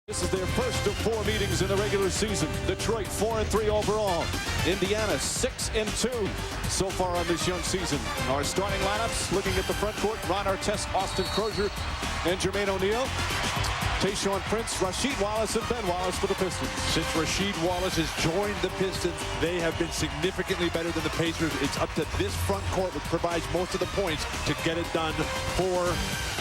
This is their first of 4 meetings in the regular season. Detroit 4-3 overall. Indiana 6-2 so far on this young season. Our starting lineups, looking at the front court, Ron Artest, Austin Crozier, and Jermaine O'Neal. Tayshaun Prince, Rasheed Wallace, and Ben Wallace for the Pistons. Since Rasheed Wallace has joined the Pistons, they have been significantly better than the Pacers. It's up to this front court, which provides most of the points, to get it done for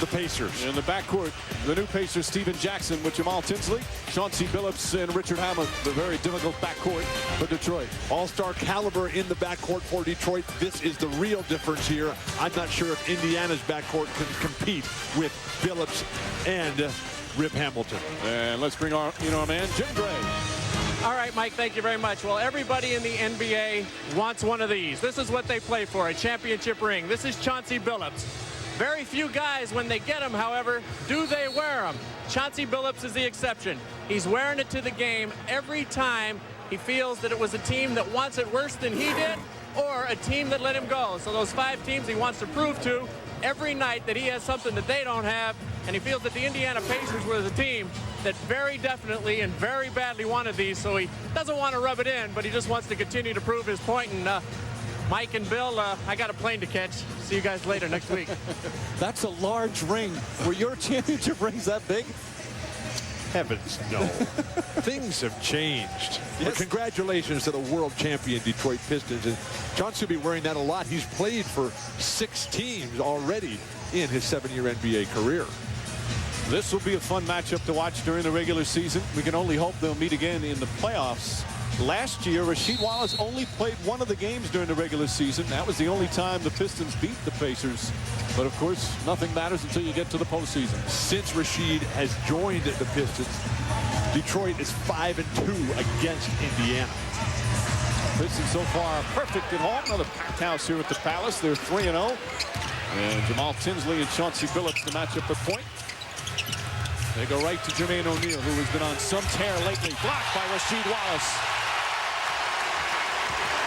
the Pacers. In the backcourt, the new Pacers, Stephen Jackson with Jamal Tinsley, Chauncey Billups, and Richard Hamilton. The very difficult backcourt for Detroit. All-star caliber in the backcourt for Detroit. This is the real difference here. I'm not sure if Indiana's backcourt can compete with Billups and Rip Hamilton. And let's bring our man, Jim Gray. All right, Mike, thank you very much. Well, everybody in the NBA wants one of these. This is what they play for, a championship ring. This is Chauncey Billups. Very few guys, when they get them, however, do they wear them. Chauncey Billups is the exception. He's wearing it to the game every time he feels that it was a team that wants it worse than he did or a team that let him go. So those 5 teams he wants to prove to every night that he has something that they don't have, and he feels that the Indiana Pacers were the team that very definitely and very badly wanted these, so he doesn't want to rub it in, but he just wants to continue to prove his point. And Mike and Bill, I got a plane to catch. See you guys later next week. That's a large ring. Were your championship rings that big? Heavens, no. Things have changed. Yes. But congratulations to the world champion Detroit Pistons. And Chauncey will be wearing that a lot. He's played for 6 teams already in his 7-year NBA career. This will be a fun matchup to watch during the regular season. We can only hope they'll meet again in the playoffs. Last year, Rasheed Wallace only played 1 of the games during the regular season. That was the only time the Pistons beat the Pacers. But of course, nothing matters until you get to the postseason. Since Rasheed has joined the Pistons, Detroit is 5-2 against Indiana. Pistons so far perfect at home. Another packed house here at the Palace. They're 3-0. And Jamal Tinsley and Chauncey Billups to match up at point. They go right to Jermaine O'Neal, who has been on some tear lately. Blocked by Rasheed Wallace.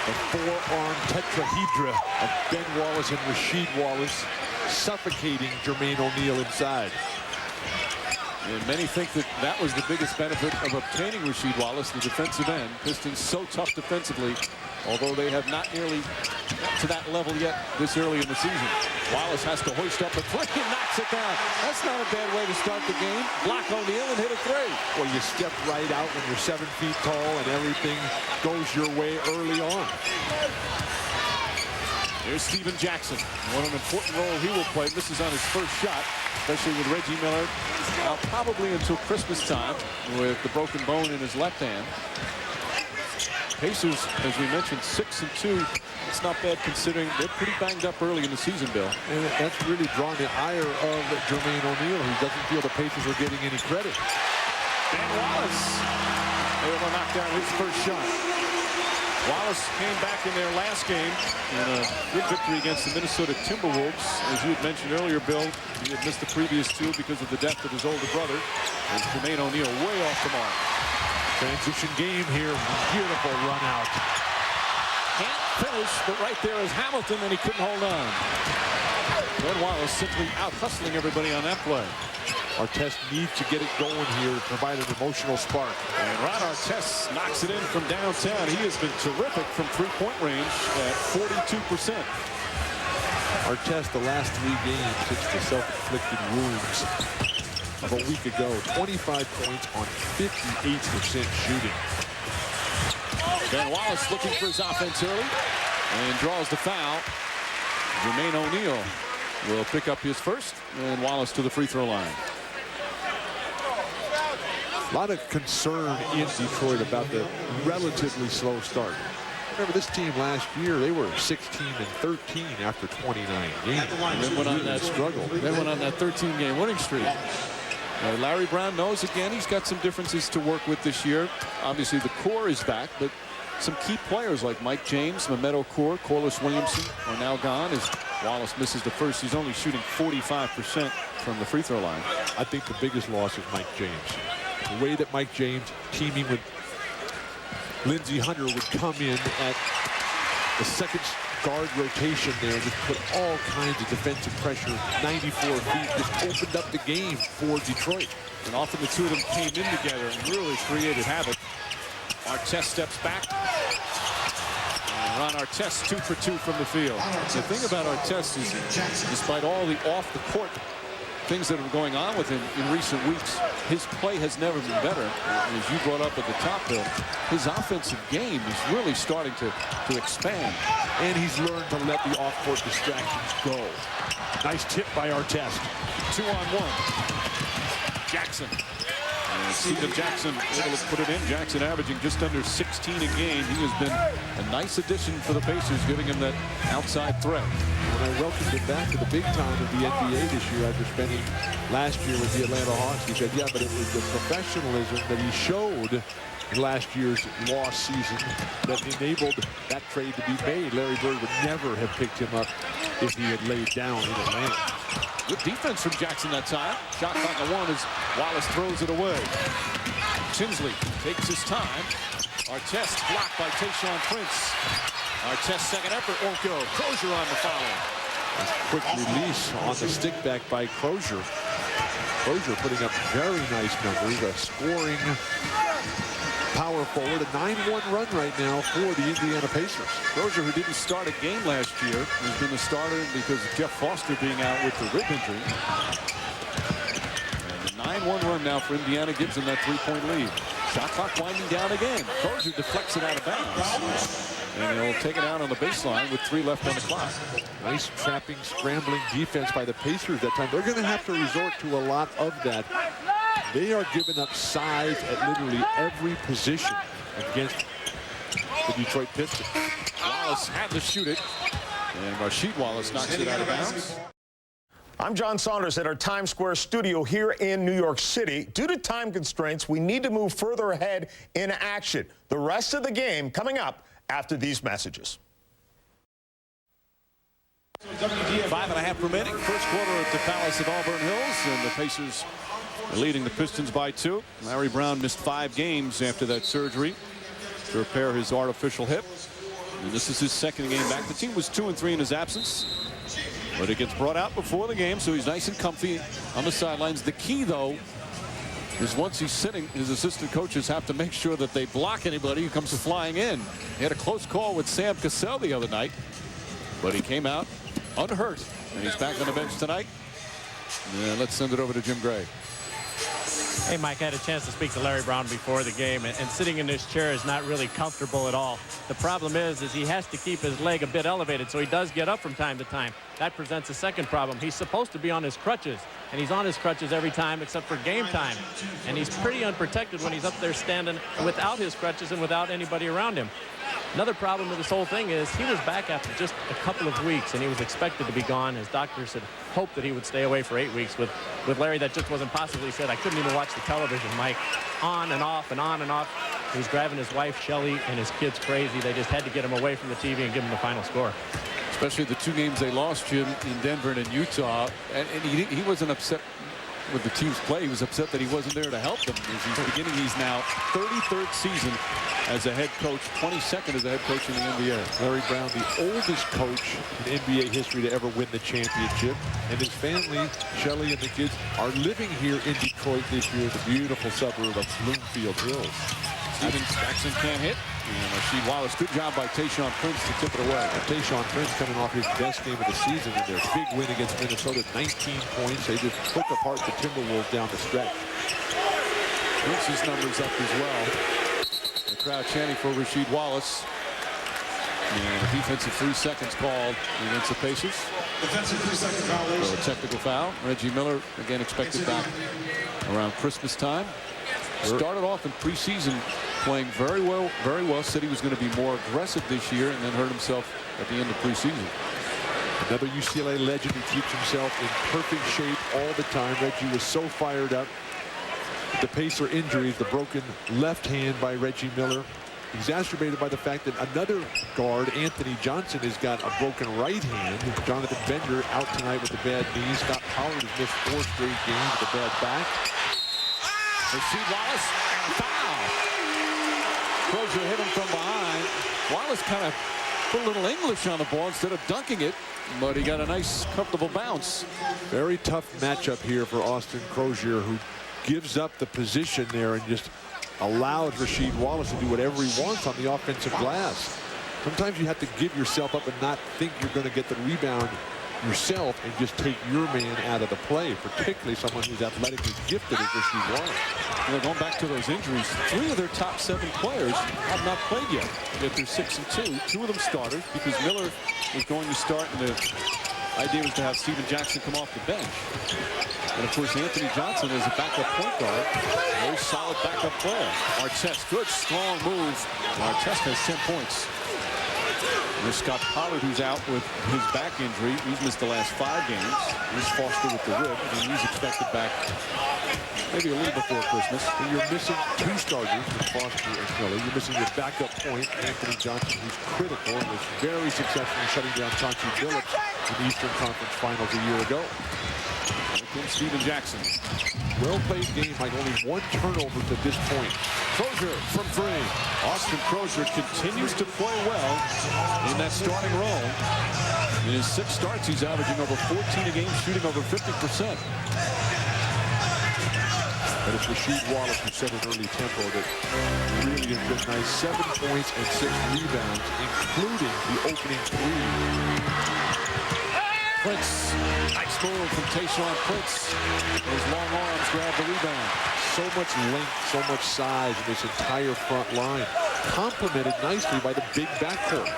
The 4-arm tetrahedra of Ben Wallace and Rasheed Wallace suffocating Jermaine O'Neal inside. And many think that that was the biggest benefit of obtaining Rasheed Wallace, the defensive end. Pistons so tough defensively, although they have not nearly got to that level yet this early in the season. Wallace has to hoist up a 3 and knocks it down. That's not a bad way to start the game. Block O'Neal and hit a 3. Well, you step right out when you're 7 feet tall and everything goes your way early on. There's Stephen Jackson. What an important role he will play. This is on his first shot, especially with Reggie Miller out probably until Christmas time with the broken bone in his left hand. Pacers, as we mentioned, 6-2. It's not bad considering they're pretty banged up early in the season, Bill. And that's really drawn the ire of Jermaine O'Neal, who doesn't feel the Pacers are getting any credit. Ben Wallace able to knock down his first shot. Wallace came back in their last game in a good victory against the Minnesota Timberwolves. As you had mentioned earlier, Bill, he had missed the previous 2 because of the death of his older brother. And Jermaine O'Neal way off the mark. Transition game here. Beautiful run out. Can't finish, but right there is Hamilton, and he couldn't hold on. Ben Wallace simply out hustling everybody on that play. Artest needs to get it going here to provide an emotional spark. And Ron Artest knocks it in from downtown. He has been terrific from 3-point range at 42%. Artest, the last 3 games since the self-inflicted wounds of a week ago, 25 points on 58% shooting. Ben Wallace looking for his offense early and draws the foul. Jermaine O'Neal will pick up his first, and Wallace to the free throw line. A lot of concern in Detroit about the relatively slow start. Remember, this team last year, they were 16-13 after 29 games. Then went on that struggle. Then went on that 13-game winning streak. Larry Brown knows, again, he's got some differences to work with this year. Obviously, the core is back, but some key players like Mike James, Mehmet Okur, Corliss Williamson are now gone as Wallace misses the first. He's only shooting 45% from the free throw line. I think the biggest loss is Mike James. The way that Mike James, teaming with Lindsey Hunter, would come in at the second guard rotation there and just put all kinds of defensive pressure. 94 feet just opened up the game for Detroit. And often the two of them came in together and really created havoc. Artest steps back. And Ron Artest 2 for 2 from the field. The thing about Artest is, despite all the off-the-court things that are going on with him in recent weeks, his play has never been better. And as you brought up at the top, Bill, his offensive game is really starting to expand. And he's learned to let the off-court distractions go. Nice tip by Artest. 2-on-1. Jackson. And Stephen Jackson able to put it in. Jackson averaging just under 16 a game. He has been a nice addition for the Pacers, giving him that outside threat. When I welcomed him back to the big time of the NBA this year after spending last year with the Atlanta Hawks, he said, yeah, but it was the professionalism that he showed in last year's lost season that enabled that trade to be made. Larry Bird would never have picked him up if he had laid down in Atlanta. Good defense from Jackson that time. Shot clock at 1 as Wallace throws it away. Tinsley takes his time. Artest blocked by Tayshaun Prince. Artest's second effort won't go. Crozier on the follow. Quick release on the stick back by Crozier. Crozier putting up very nice numbers. A scoring power forward. A 9-1 run right now for the Indiana Pacers. Crozier, who didn't start a game last year, has been the starter because of Jeff Foster being out with the rib injury. And the 9-1 run now for Indiana gives them that 3-point lead. Shot clock winding down again. Crozier deflects it out of bounds. And he'll take it out on the baseline with 3 left on the clock. Nice trapping, scrambling defense by the Pacers that time. They're going to have to resort to a lot of that. They are giving up size at literally every position against the Detroit Pistons. Wallace had to shoot it. And Rasheed Wallace knocks it out of bounds. I'm John Saunders at our Times Square studio here in New York City. Due to time constraints, we need to move further ahead in action. The rest of the game coming up after these messages. 5.5 remaining. First quarter at the Palace at Auburn Hills. And the Pacers are leading the Pistons by 2. Larry Brown missed 5 games after that surgery to repair his artificial hip. And this is his second game back. The team was 2-3 in his absence. But it gets brought out before the game, so he's nice and comfy on the sidelines. The key, though, is once he's sitting, his assistant coaches have to make sure that they block anybody who comes flying in. He had a close call with Sam Cassell the other night, but he came out unhurt, and he's back on the bench tonight. And let's send it over to Jim Gray. Hey, Mike, I had a chance to speak to Larry Brown before the game, and sitting in this chair is not really comfortable at all. The problem is he has to keep his leg a bit elevated, so he does get up from time to time. That presents a second problem. He's supposed to be on his crutches, and he's on his crutches every time except for game time. And he's pretty unprotected when he's up there standing without his crutches and without anybody around him. Another problem with this whole thing is he was back after just a couple of weeks, and he was expected to be gone. His doctors had hoped that he would stay away for 8 weeks. With Larry, that just wasn't possible. He said, I couldn't even watch the television, Mike. On and off and on and off. He was driving his wife, Shelly, and his kids crazy. They just had to get him away from the TV and give him the final score. Especially the 2 games they lost, Jim, in Denver and in Utah. And he wasn't upset with the team's play. He was upset that he wasn't there to help them. As he's beginning, he's now 33rd season as a head coach, 22nd as a head coach in the NBA. Larry Brown, the oldest coach in NBA history to ever win the championship. And his family, Shelly and the kids, are living here in Detroit this year, the beautiful suburb of Bloomfield Hills. Stephen Jackson can't hit. And Rasheed Wallace, good job by Tayshaun Prince to tip it away. Tayshaun Prince coming off his best game of the season in their big win against Minnesota, 19 points. They just took apart the Timberwolves down the stretch. Prince's numbers up as well. The crowd chanting for Rasheed Wallace. And a defensive 3 seconds called against the Pacers. Defensive 3-second foul. So a technical foul. Reggie Miller again expected back around Christmas time. Started off in preseason playing very well, said he was going to be more aggressive this year, and then hurt himself at the end of preseason. Another UCLA legend who keeps himself in perfect shape all the time. Reggie was so fired up. The Pacer injuries, the broken left hand by Reggie Miller, exacerbated by the fact that another guard, Anthony Johnson, has got a broken right hand. Jonathan Bender out tonight with a bad knee. Scott Pollard has missed 4 straight games with a bad back. Rasheed Wallace and a foul. Crozier hit him from behind. Wallace kind of Put a little English on the ball instead of dunking it, but he got a nice, comfortable bounce. Very tough matchup here for Austin Crozier, who gives up the position there and just allows Rasheed Wallace to do whatever he wants on the offensive glass. Sometimes you have to give yourself up and not think you're going to get the rebound yourself and just take your man out of the play, particularly someone who's athletically gifted as Rasheed Wallace. Well, going back to those injuries, 3 of their top 7 players have not played yet. Yet they're 6-2. 2 of them starters because Miller was going to start, and the idea was to have Steven Jackson come off the bench. And of course, Anthony Johnson is a backup point guard. Very solid backup player. Artest, good, strong move. Artest has 10 points. There's Scott Pollard, who's out with his back injury. He's missed the last 5 games. He's Foster with the rib, and he's expected back maybe a little before Christmas. And you're missing 2 starters with Foster and Miller. You're missing your backup point, Anthony Johnson, who's critical and was very successful in shutting down Chauncey Billups in the Eastern Conference Finals a year ago. Here comes Steven Jackson. Well-played game, like only 1 turnover to this point. Crozier from 3. Austin Crozier continues to play well in that starting role. In his 6 starts, he's averaging over 14 a game, shooting over 50%. But it's Rasheed Wallace who set an early tempo that really has been nice. 7 points and 6 rebounds, including the opening 3. Prince, nice move from Tayshaun Prince. Those long arms grab the rebound. So much length, so much size in this entire front line. Complemented nicely by the big backcourt.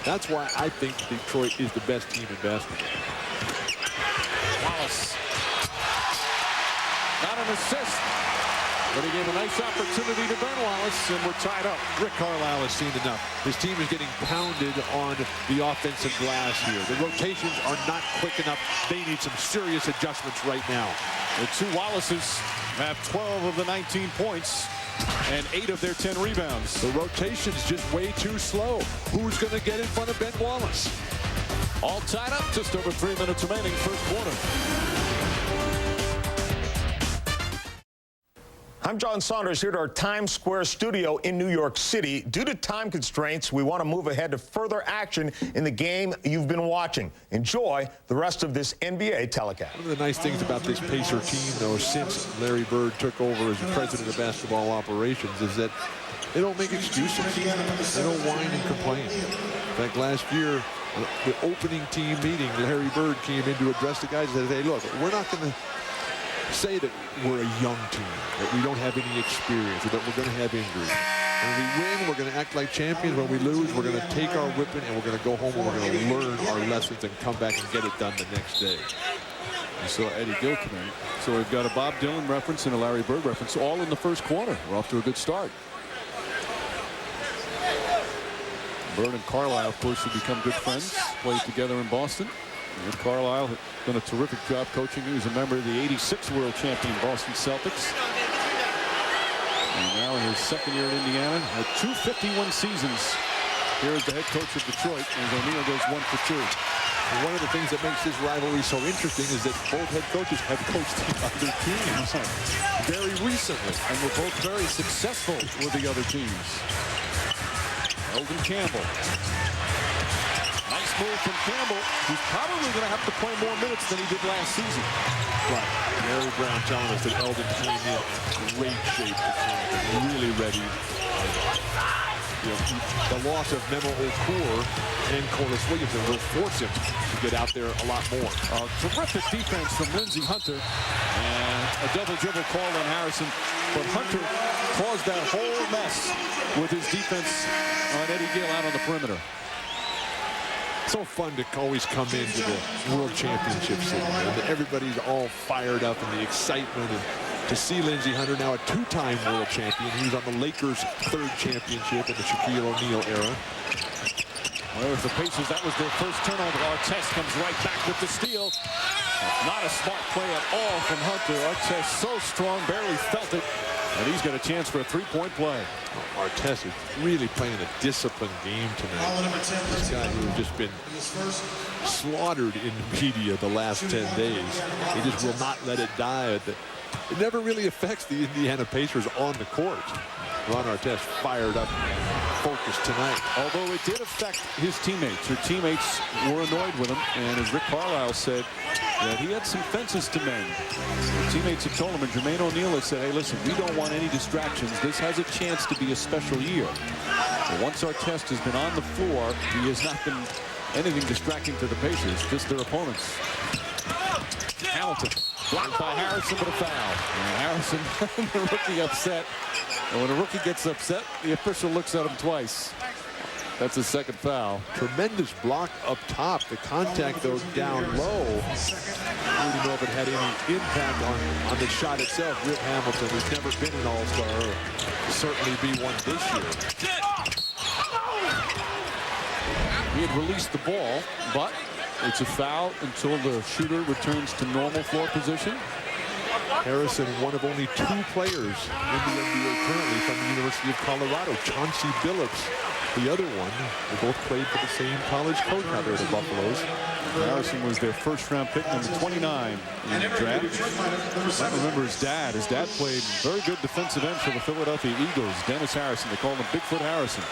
That's why I think Detroit is the best team in basketball. Wallace. Not an assist, but he gave a nice opportunity to Ben Wallace, and we're tied up. Rick Carlisle has seen enough. His team is getting pounded on the offensive glass here. The rotations are not quick enough. They need some serious adjustments right now. The 2 Wallaces have 12 of the 19 points and 8 of their 10 rebounds. The rotation's just way too slow. Who's going to get in front of Ben Wallace? All tied up, just over 3 minutes remaining, first quarter. I'm John Saunders here at our Times Square studio in New York City. Due to time constraints, we want to move ahead to further action in the game you've been watching. Enjoy the rest of this NBA telecast. One of the nice things about this Pacer team, though, since Larry Bird took over as the president of basketball operations, is that they don't make excuses. They don't whine and complain. In fact, last year, the opening team meeting, Larry Bird came in to address the guys and said, hey, look, we're not going to say that we're a young team, that we don't have any experience, or that we're going to have injuries. When we win, we're going to act like champions. When we lose, we're going to take our whipping and we're going to go home and we're going to learn our lessons and come back and get it done the next day. You saw Eddie Gill come in. So we've got a Bob Dylan reference and a Larry Bird reference, all in the first quarter. We're off to a good start. Bird and Carlisle, of course, have become good friends, played together in Boston. And Carlisle has done a terrific job coaching. He was a member of the '86 world champion Boston Celtics. And now in his 2nd year in Indiana, had 2 51 seasons here as the head coach of Detroit, as O'Neal goes 1 for 2. And one of the things that makes this rivalry so interesting is that both head coaches have coached the other teams very recently. And were both very successful with the other teams. Eldon Campbell. Nice move from Campbell, who's probably going to have to play more minutes than he did last season. Right. Larry Brown telling us that Eldon came in great shape to camp, really ready. You know, the loss of Memo Okur and Corliss Williamson will force him to get out there a lot more. Terrific defense from Lindsey Hunter, and a double dribble call on Harrison, but Hunter caused that whole mess with his defense on Eddie Gill out on the perimeter. So fun to always come into the World Championship city, and everybody's all fired up in the excitement, and to see Lindsey Hunter, now a 2-time world champion. He was on the Lakers' 3rd championship in the Shaquille O'Neal era. Well, if the Pacers, that was their first turnover. Artest comes right back with the steal. Not a smart play at all from Hunter. Artest so strong, barely felt it. And he's got a chance for a 3-point play. Artest is really playing a disciplined game tonight. This guy who has just been slaughtered in the media the last 10 days. He just will not let it die. it never really affects the Indiana Pacers on the court. Ron Artest fired up, focused tonight. Although it did affect his teammates. Her teammates were annoyed with him, and as Rick Carlisle said, that he had some fences to mend. The teammates had told him, and Jermaine O'Neal had said, hey, listen, we don't want any distractions. This has a chance to be a special year. But once Artest has been on the floor, he has not been anything distracting to the Pacers, just their opponents. Hamilton blocked by Harrison, but a foul. And Harrison, the rookie, upset. And when a rookie gets upset, the official looks at him twice. That's his second foul. Tremendous block up top. The contact, though, down low. I don't know if it had any impact on the shot itself. Rip Hamilton, who's never been an all-star, will certainly be one this year. He had released the ball, but it's a foul until the shooter returns to normal floor position. Harrison, one of only 2 players in the NBA currently from the University of Colorado. Chauncey Billups, the other one. They both played for the same college coach out there, the Buffaloes. Harrison was their first-round pick, number 29 in the draft. I remember his dad. His dad played very good defensive end for the Philadelphia Eagles. Dennis Harrison. They called him Bigfoot Harrison.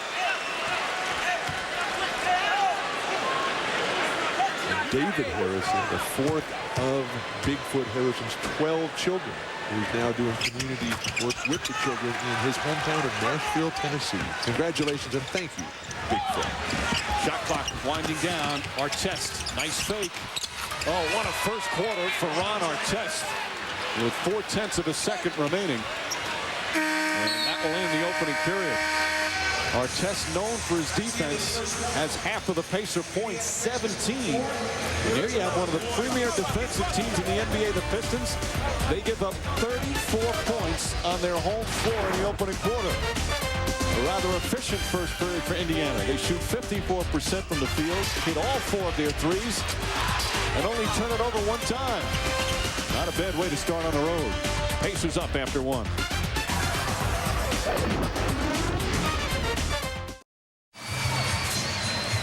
David Harrison, the 4th of Bigfoot Harrison's 12 children, who's now doing community work with the children in his hometown of Nashville, Tennessee. Congratulations and thank you, Bigfoot. Shot clock winding down. Artest, nice fake. Oh, what a first quarter for Ron Artest with 4/10 of a second remaining. And that will end the opening period. Artest, known for his defense, has half of the Pacer points, 17. And here you have one of the premier defensive teams in the NBA, the Pistons. They give up 34 points on their home floor in the opening quarter. A rather efficient first period for Indiana. They shoot 54% from the field, hit all 4 of their threes, and only turn it over 1 time. Not a bad way to start on the road. Pacers up after 1.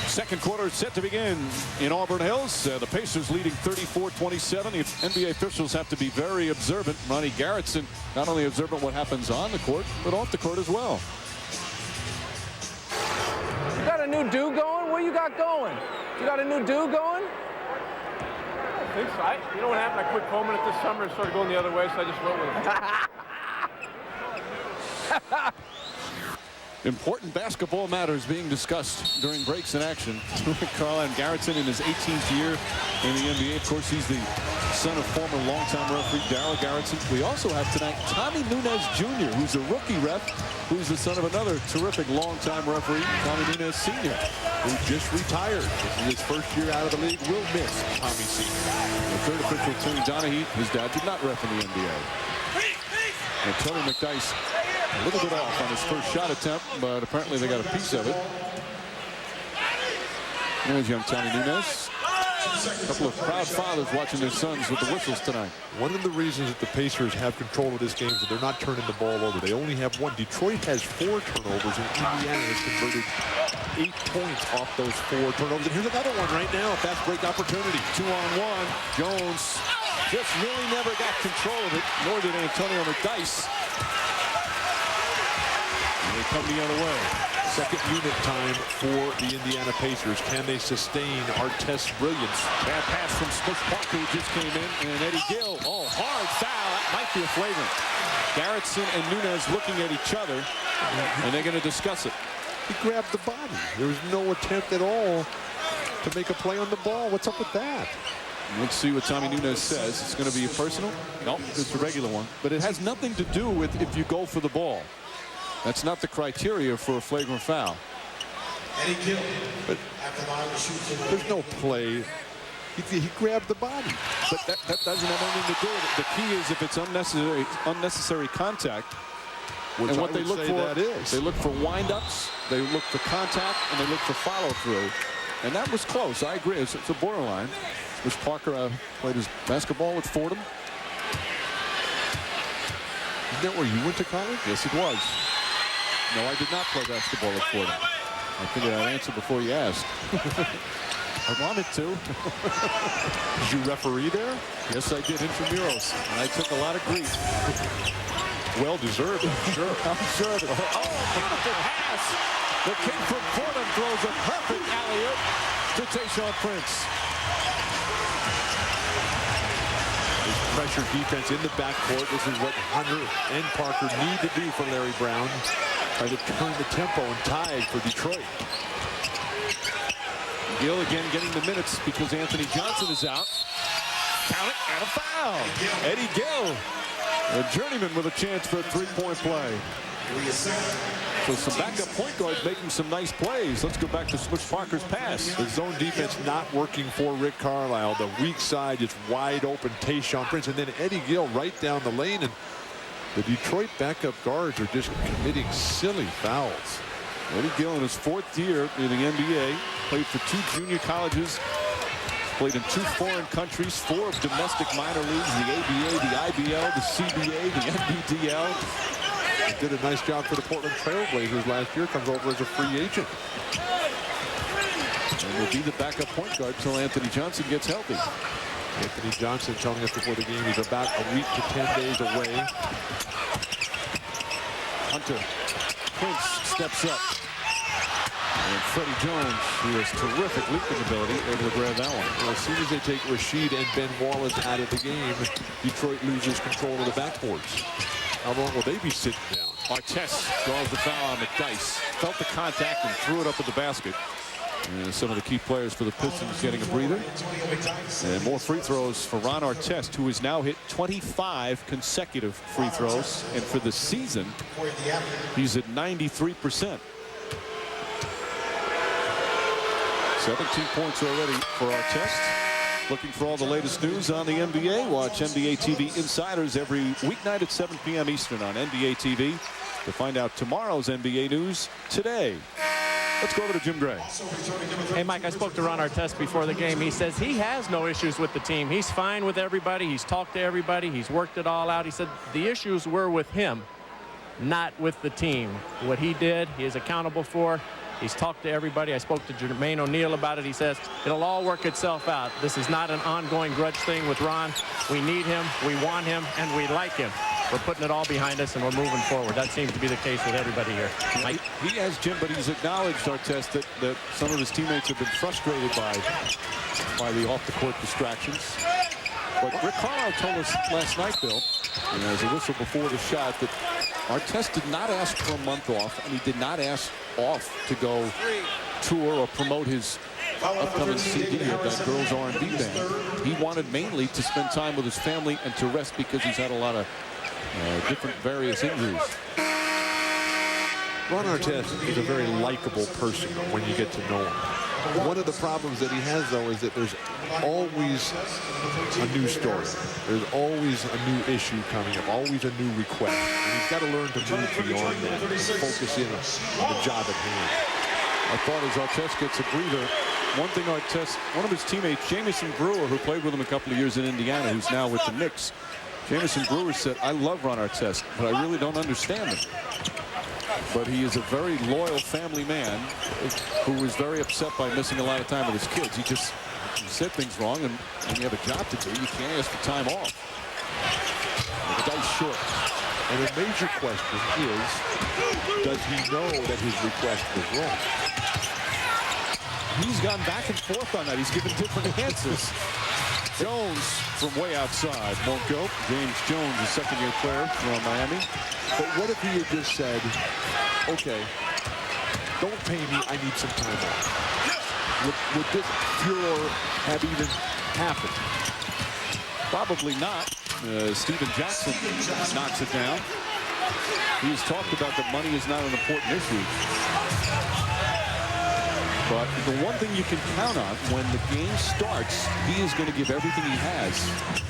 Second quarter is set to begin in Auburn Hills. The Pacers leading 34-27. The NBA officials have to be very observant. Ronnie Garrettson not only observant what happens on the court, but off the court as well. You got a new dude going? What you got going? You got a new dude going? I think so. You know what happened? I quit combing it this summer and started going the other way, so I just went with it. Important basketball matters being discussed during breaks in action. Carlisle Garrettson in his 18th year in the NBA. Of course, he's the son of former longtime referee Darryl Garrettson. We also have tonight Tommy Nunez Jr., who's a rookie ref, who's the son of another terrific longtime referee, Tommy Nunez Sr., who just retired. This is his first year out of the league. Will miss Tommy Sr. The third official, Tony Donahue, his dad did not ref in the NBA. And Tony McDyess a little bit off on his first shot attempt, but apparently they got a piece of it. There's young Tommy Nunez. A couple of proud fathers watching their sons with the whistles tonight. One of the reasons that the Pacers have control of this game is that they're not turning the ball over. They only have 1. Detroit has 4 turnovers, and Indiana has converted 8 points off those 4 turnovers. And here's another one right now. Fast break opportunity. 2-on-1. Jones just really never got control of it, nor did Antonio McDyess. And they come the other way. Second unit time for the Indiana Pacers. Can they sustain Artest's brilliance? Bad pass from Smith Parker, who just came in, and Eddie Gill. Oh, hard foul. That might be a flagrant. Garrettson and Nunez looking at each other, and they're going to discuss it. He grabbed the body. There was no attempt at all to make a play on the ball. What's up with that? Let's see what Tommy Nunez says. It's going to be a personal? No, it's a regular one. But it has nothing to do with if you go for the ball. That's not the criteria for a flagrant foul. Eddie Gill. But there's no play. He grabbed the body. But that doesn't have anything to do with it. The key is if it's unnecessary contact. Which and what I they would look say for, that is. they look for windups, they look for contact, and they look for follow-through. And that was close. I agree. It's a borderline. Which Parker played his basketball at Fordham. Isn't that where you went to college? Yes, it was. No, I did not play basketball at Fordham. I figured I'd answer before you asked. I wanted to. Did you referee there? Yes, I did, intramuros, and I took a lot of grief. Well deserved, I'm sure. I'm sure of it. Oh, beautiful pass. The kid from Fordham throws a perfect alley-oop to Tayshaun Prince. This pressure defense in the backcourt. This is what Hunter and Parker need to do for Larry Brown. Try to turn the tempo and tide for Detroit. Gill again getting the minutes because Anthony Johnson is out. Count it, and a foul. Eddie Gill, a journeyman with a chance for a three-point play. So some backup point guards making some nice plays. Let's go back to Switch Parker's pass. The zone defense not working for Rick Carlisle. The weak side is wide open. Tayshaun Prince, and then Eddie Gill right down the lane. And the Detroit backup guards are just committing silly fouls. Eddie Gill in his 4th year in the NBA. Played for 2 junior colleges. Played in 2 foreign countries, 4 domestic minor leagues, the ABA, the IBL, the CBA, the NBDL. He did a nice job for the Portland Trailblazers last year. Comes over as a free agent. And will be the backup point guard until Anthony Johnson gets healthy. Anthony Johnson telling us before the game he's about a week to 10 days away. Hunter. Prince steps up. And Freddie Jones, who has terrific leaping ability, able to grab that one. Well, as soon as they take Rashid and Ben Wallace out of the game, Detroit loses control of the backboards. How long will they be sitting down? Artest draws the foul on McDyess. Felt the contact and threw it up at the basket. And some of the key players for the Pistons getting a breather. And more free throws for Ron Artest, who has now hit 25 consecutive free throws. And for the season, he's at 93%. 17 points already for Artest. Looking for all the latest news on the NBA? Watch NBA TV Insiders every weeknight at 7 p.m. Eastern on NBA TV to find out tomorrow's NBA news today. Let's go over to Jim Gray. Hey, Mike, I spoke to Ron Artest before the game. He says he has no issues with the team. He's fine with everybody. He's talked to everybody. He's worked it all out. He said the issues were with him, not with the team. What he did, he is accountable for. He's talked to everybody. I spoke to Jermaine O'Neal about it. He says it'll all work itself out. This is not an ongoing grudge thing with Ron. We need him, we want him, and we like him. We're putting it all behind us, and we're moving forward. That seems to be the case with everybody here. Mike? He has, Jim, but he's acknowledged, Artest, that some of his teammates have been frustrated by the off-the-court distractions. But Rick Carlisle told us last night, Bill, as a whistle before the shot, that Artest did not ask for a month off, and he did not ask off to go tour or promote his upcoming CD of that girls R&B band. He wanted mainly to spend time with his family and to rest because he's had a lot of different various injuries. Ron Artest is a very likable person when you get to know him. One of the problems that he has, though, is that there's always a new story. There's always a new issue coming up, always a new request. And he's got to learn to move beyond that and focus in on the job at hand. I thought as Artest gets a breather, one of his teammates, Jamison Brewer, who played with him a couple of years in Indiana, who's now with the Knicks. Jamison Brewer said, I love Ron Artest, but I really don't understand him. But he is a very loyal family man who was very upset by missing a lot of time with his kids. He said things wrong, and when you have a job to do, you can't ask for time off. The guy's short. And the major question is, does he know that his request was wrong? He's gone back and forth on that. He's given different answers. Jones from way outside won't go. James Jones, a second-year player from Miami. But what if he had just said, okay, don't pay me, I need some time off? Would this furor have even happened? Probably not. Steven Jackson knocks it down. He's talked about that money is not an important issue. But the one thing you can count on when the game starts, he is going to give everything he has.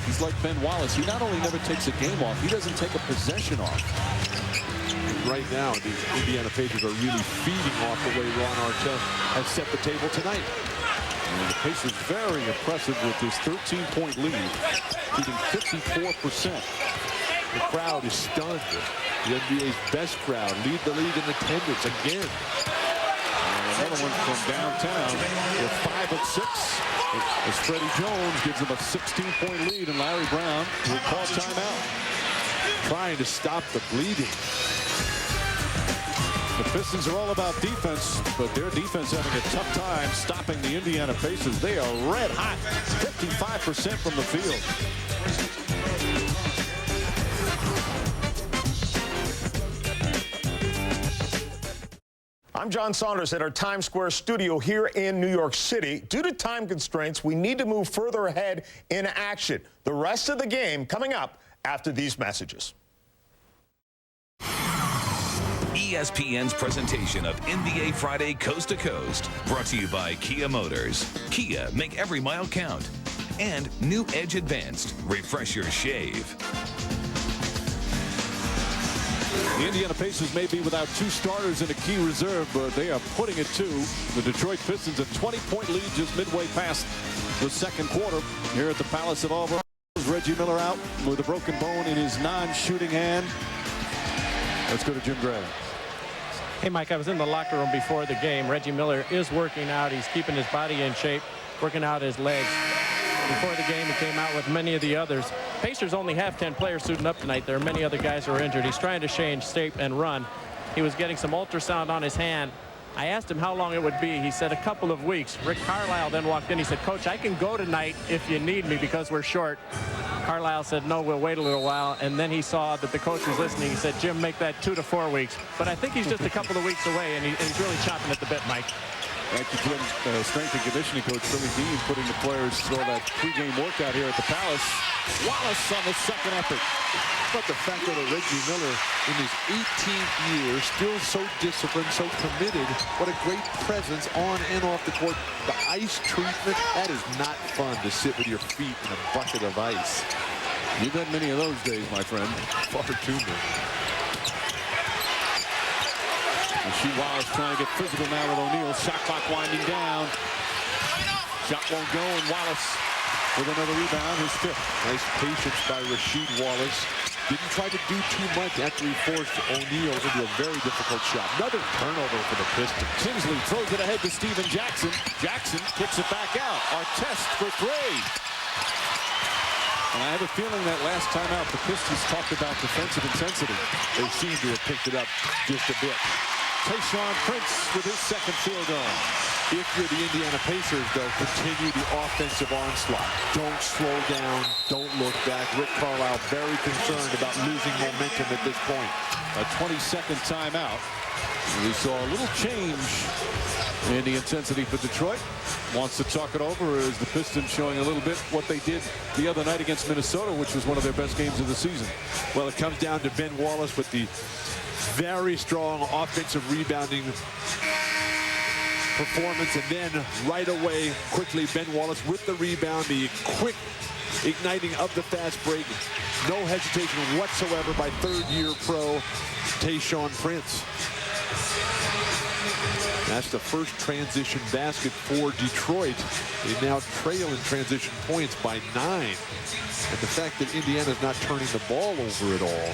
He's like Ben Wallace. He not only never takes a game off, he doesn't take a possession off. Right now, the Indiana Pacers are really feeding off the way Ron Artest has set the table tonight. And the Pacers very impressive with this 13-point lead, shooting 54%. The crowd is stunned. The NBA's best crowd lead the league in attendance again. Another one from downtown. They're 5 of 6. As Freddie Jones gives them a 16-point lead, and Larry Brown will call timeout. Trying to stop the bleeding. The Pistons are all about defense, but their defense having a tough time stopping the Indiana Pacers. They are red hot, 55% from the field. I'm John Saunders at our Times Square studio here in New York City. Due to time constraints, we need to move further ahead in action. The rest of the game coming up after these messages. ESPN's presentation of NBA Friday Coast to Coast, brought to you by Kia Motors. Kia, make every mile count. And New Edge Advanced, refresh your shave. The Indiana Pacers may be without 2 starters and a key reserve, but they are putting it to the Detroit Pistons. A 20-point lead just midway past the second quarter here at the Palace of Auburn Hills. Reggie Miller out with a broken bone in his non-shooting hand. Let's go to Jim Gray. Hey, Mike, I was in the locker room before the game. Reggie Miller is working out. He's keeping his body in shape, working out his legs. Before the game, he came out with many of the others. Pacers only have 10 players suiting up tonight. There are many other guys who are injured. He's trying to change shape and run. He was getting some ultrasound on his hand. I asked him how long it would be. He said a couple of weeks. Rick Carlisle then walked in. He said, Coach, I can go tonight if you need me because we're short. Carlisle said, no, we'll wait a little while. And then he saw that the coach was listening. He said, Jim, make that 2 to 4 weeks. But I think he's just a couple of weeks away, and he's really chomping at the bit, Mike. Thank you, Jim. Strength and conditioning coach Billy Dean putting the players through that pregame workout here at the Palace. Wallace on the second effort. But the fact that Reggie Miller, in his 18th year, still so disciplined, so committed, what a great presence on and off the court. The ice treatment, that is not fun to sit with your feet in a bucket of ice. You've had many of those days, my friend. Far too many. Rasheed Wallace trying to get physical now with O'Neal. Shot clock winding down. Shot won't go, and Wallace with another rebound, his 5th. Nice patience by Rasheed Wallace. Didn't try to do too much after he forced O'Neal into a very difficult shot. Another turnover for the Pistons. Tinsley throws it ahead to Steven Jackson. Jackson kicks it back out. Artest for 3. And I have a feeling that last time out, the Pistons talked about defensive intensity. They seem to have picked it up just a bit. Tayshaun Prince with his 2nd field goal. If you're the Indiana Pacers, though, continue the offensive onslaught. Don't slow down. Don't look back. Rick Carlisle very concerned about losing momentum at this point. A 22nd timeout. We saw a little change in the intensity for Detroit. Wants to talk it over as the Pistons showing a little bit what they did the other night against Minnesota, which was one of their best games of the season. Well, it comes down to Ben Wallace with the very strong offensive rebounding performance, and then right away, quickly, Ben Wallace with the rebound, the quick igniting of the fast break. No hesitation whatsoever by 3rd-year pro Tayshaun Prince. That's the first transition basket for Detroit. They now trail in transition points by 9. And the fact that Indiana's not turning the ball over at all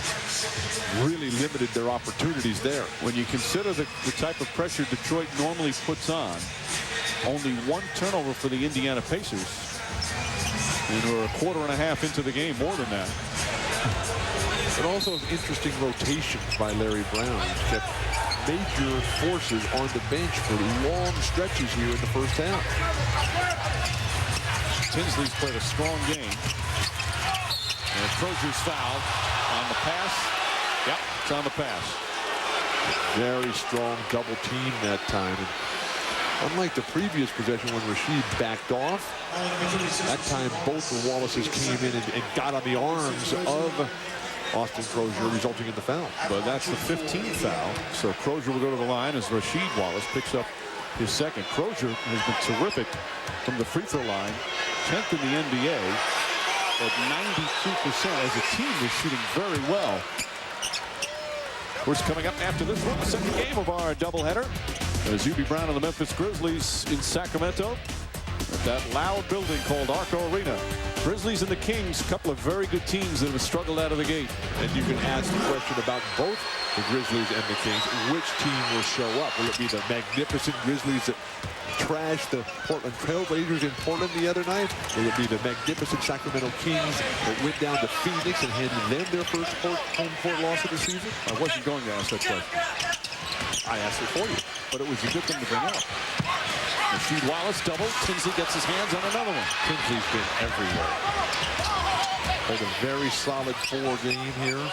really limited their opportunities there. When you consider the type of pressure Detroit normally puts on, only 1 turnover for the Indiana Pacers. And we're a quarter and a half into the game, more than that. But also interesting rotations by Larry Brown. He's kept major forces on the bench for long stretches here in the first half. Tinsley's played a strong game. And Crozier's fouled on the pass. Yep, it's on the pass. Very strong double team that time. And unlike the previous possession when Rasheed backed off, that time both the Wallaces came in and got on the arms of Austin Crozier, resulting in the foul. But that's the 15th foul. So Crozier will go to the line as Rasheed Wallace picks up his 2nd. Crozier has been terrific from the free throw line. 10th in the NBA at 92%. As a team, they're shooting very well. Of course, coming up after this one, the 2nd game of our doubleheader. As UB Brown and the Memphis Grizzlies in Sacramento at that loud building called Arco Arena. Grizzlies and the Kings, a couple of very good teams that have struggled out of the gate. And you can ask the question about both the Grizzlies and the Kings. Which team will show up? Will it be the magnificent Grizzlies that trashed the Portland Trail Blazers in Portland the other night? Will it be the magnificent Sacramento Kings that went down to Phoenix and handed them their first home court loss of the season? I wasn't going to ask that question. I asked it for you, but it was a good thing to bring up. Rasheed Wallace double. Tinsley gets his hands on another one. Tinsley's been everywhere. Played a very solid 4 game here.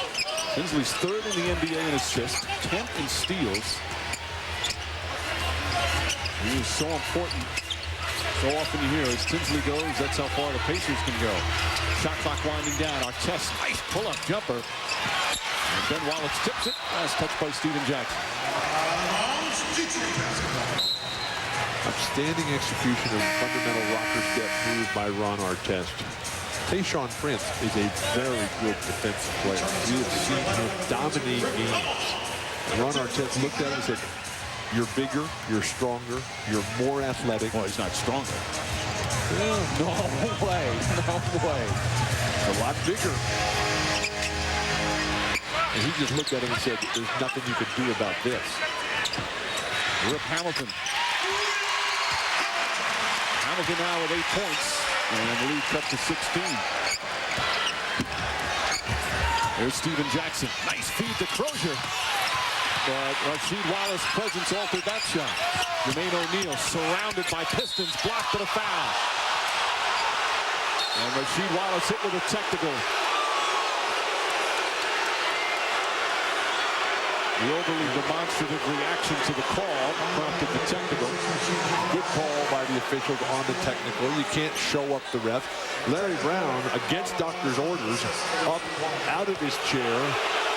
Tinsley's 3rd in the NBA in assists, 10th in steals. He is so important. So often you hear as Tinsley goes, that's how far the Pacers can go. Shot clock winding down. Artest, nice pull-up jumper. And Ben Wallace tips it. Last touch by Steven Jackson. Outstanding execution of fundamental rocker step move by Ron Artest. Tayshaun Prince is a very good defensive player. We have seen him dominate games. And Ron Artest looked at him and said, you're bigger, you're stronger, you're more athletic. Well, he's not stronger. Yeah. No way, no way. A lot bigger. And he just looked at him and said, there's nothing you can do about this. Rip Hamilton. Hamilton now with 8 points. And the lead cut to 16. There's Steven Jackson. Nice feed to Crozier. But Rasheed Wallace's presence altered that shot. Jermaine O'Neal surrounded by Pistons, blocked but a foul. And Rasheed Wallace hit with a technical. The overly demonstrative reaction to the call prompted the technical. Good call by the officials on the technical. You can't show up the ref. Larry Brown, against doctor's orders, up out of his chair,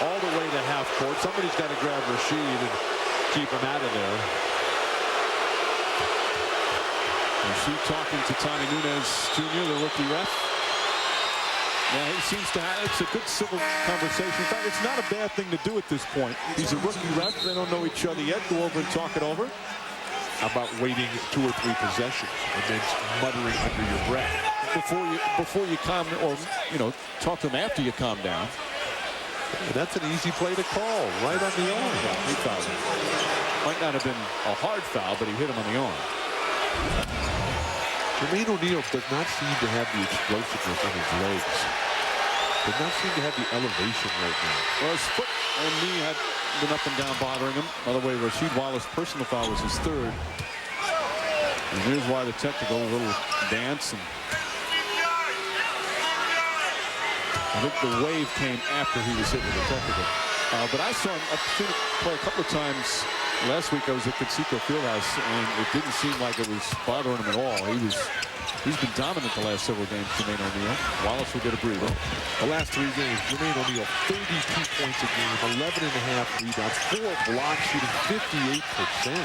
all the way to half court. Somebody's got to grab Rasheed and keep him out of there. Rasheed talking to Tommy Nunez Jr., the rookie ref. Yeah, he seems to have, it's a good civil conversation. In fact, it's not a bad thing to do at this point. He's a rookie ref. They don't know each other yet. Go over and talk it over. How about waiting 2 or 3 possessions and then muttering under your breath? Before you calm, or, you know, talk to him after you calm down. And that's an easy play to call, right on the arm. He fouled him. Might not have been a hard foul, but he hit him on the arm. Jermaine O'Neal does not seem to have the explosiveness in his legs. Does not seem to have the elevation right now. Well, his foot and knee had been up and down bothering him. By the way, Rasheed Wallace's personal foul was his 3rd. And here's why the technical, a little dance. And I think the wave came after he was hit with the technical. But I saw him, I've seen him play a couple of times. Last week I was at Conseco Fieldhouse, and it didn't seem like it was bothering him at all. He's been dominant the last several games, Jermaine O'Neal. Wallace will get a breather. The last 3 games, Jermaine O'Neal, 32 points a game, 11.5 rebounds, 4 blocks, shooting 58%.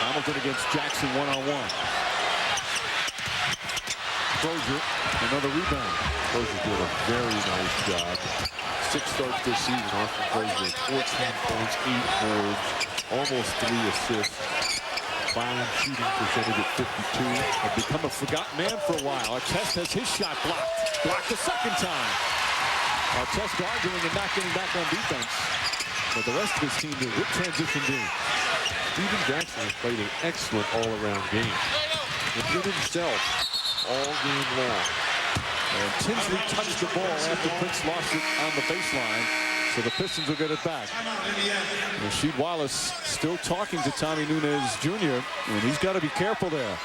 Hamilton against Jackson one-on-one. Crozier, another rebound. Crozier did a very nice job. 6 starts this season off from Crozier. 14 points, 8 boards, almost 3 assists. Fine shooting percentage at 52. Had become a forgotten man for a while. Artest has his shot blocked. Blocked the second time. Artest arguing and not getting back on defense. But the rest of his team did. Good transition D. Steven Jackson has played an excellent all-around game. Within himself all game long. And Tinsley touched the ball after Prince lost it on the baseline. So the Pistons will get it back. Rasheed Wallace still talking to Tommy Nunez Jr. And he's got to be careful there.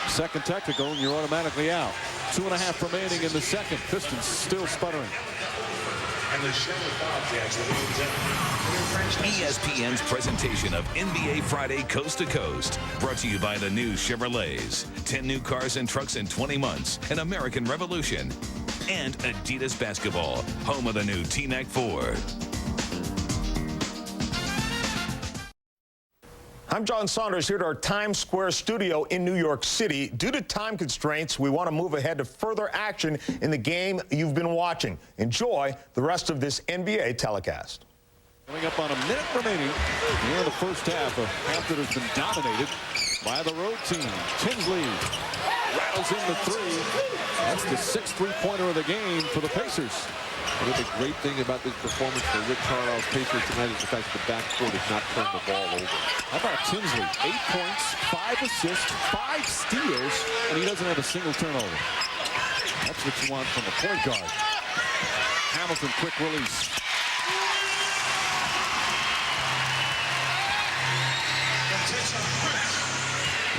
Second technical, and you're automatically out. 2.5 remaining in the second. Pistons still sputtering. ESPN's presentation of NBA Friday Coast to Coast. Brought to you by the new Chevrolets. 10 new cars and trucks in 20 months. An American Revolution. And Adidas Basketball, home of the new T-Mac 4. I'm John Saunders here at our Times Square studio in New York City. Due to time constraints, we want to move ahead to further action in the game you've been watching. Enjoy the rest of this NBA telecast. Coming up on a minute remaining here in the first half, a half that has been dominated by the road team. Tinsley rattles in the three. That's the 6th three-pointer of the game for the Pacers. I think the great thing about this performance for Rick Carlisle's Pacers tonight is the fact that the backcourt has not turned the ball over. How about Tinsley? 8 points, 5 assists, 5 steals, and he doesn't have a single turnover. That's what you want from a point guard. Hamilton, quick release.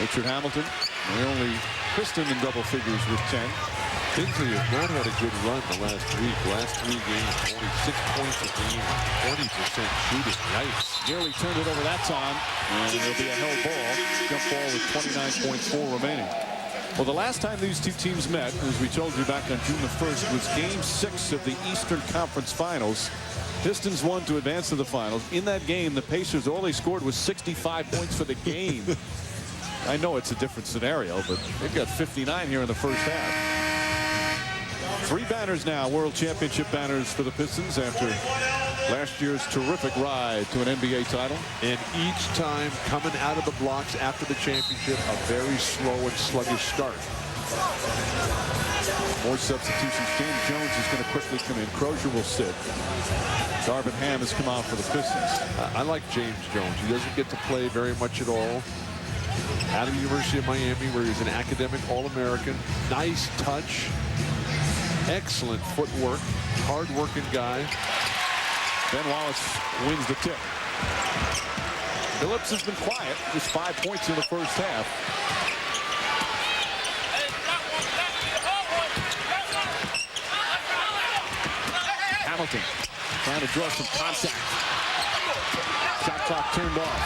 Richard Hamilton, the only Piston in double figures with 10. Tinsley has not had a good run the last week. Last 3 games, only 6 points a game, 20% shooting. Yikes. Nearly turned it over that time, and it'll be a held ball. Jump ball with 29.4 remaining. Well, the last time these two teams met, as we told you back on June the 1st, was Game 6 of the Eastern Conference Finals. Pistons won to advance to the finals. In that game, the Pacers, all they scored was 65 points for the game. I know it's a different scenario, but they've got 59 here in the first half. 3 banners now, World Championship banners for the Pistons after last year's terrific ride to an NBA title. And each time coming out of the blocks after the championship, a very slow and sluggish start. More substitutions. James Jones is going to quickly come in. Crozier will sit. Darvin Ham has come out for the Pistons. I like James Jones. He doesn't get to play very much at all. Out of the University of Miami, where he's an academic All-American. Nice touch. Excellent footwork. Hard-working guy. Ben Wallace wins the tip. Phillips has been quiet. Just 5 points in the first half. Hamilton trying to draw some contact. Shot clock turned off.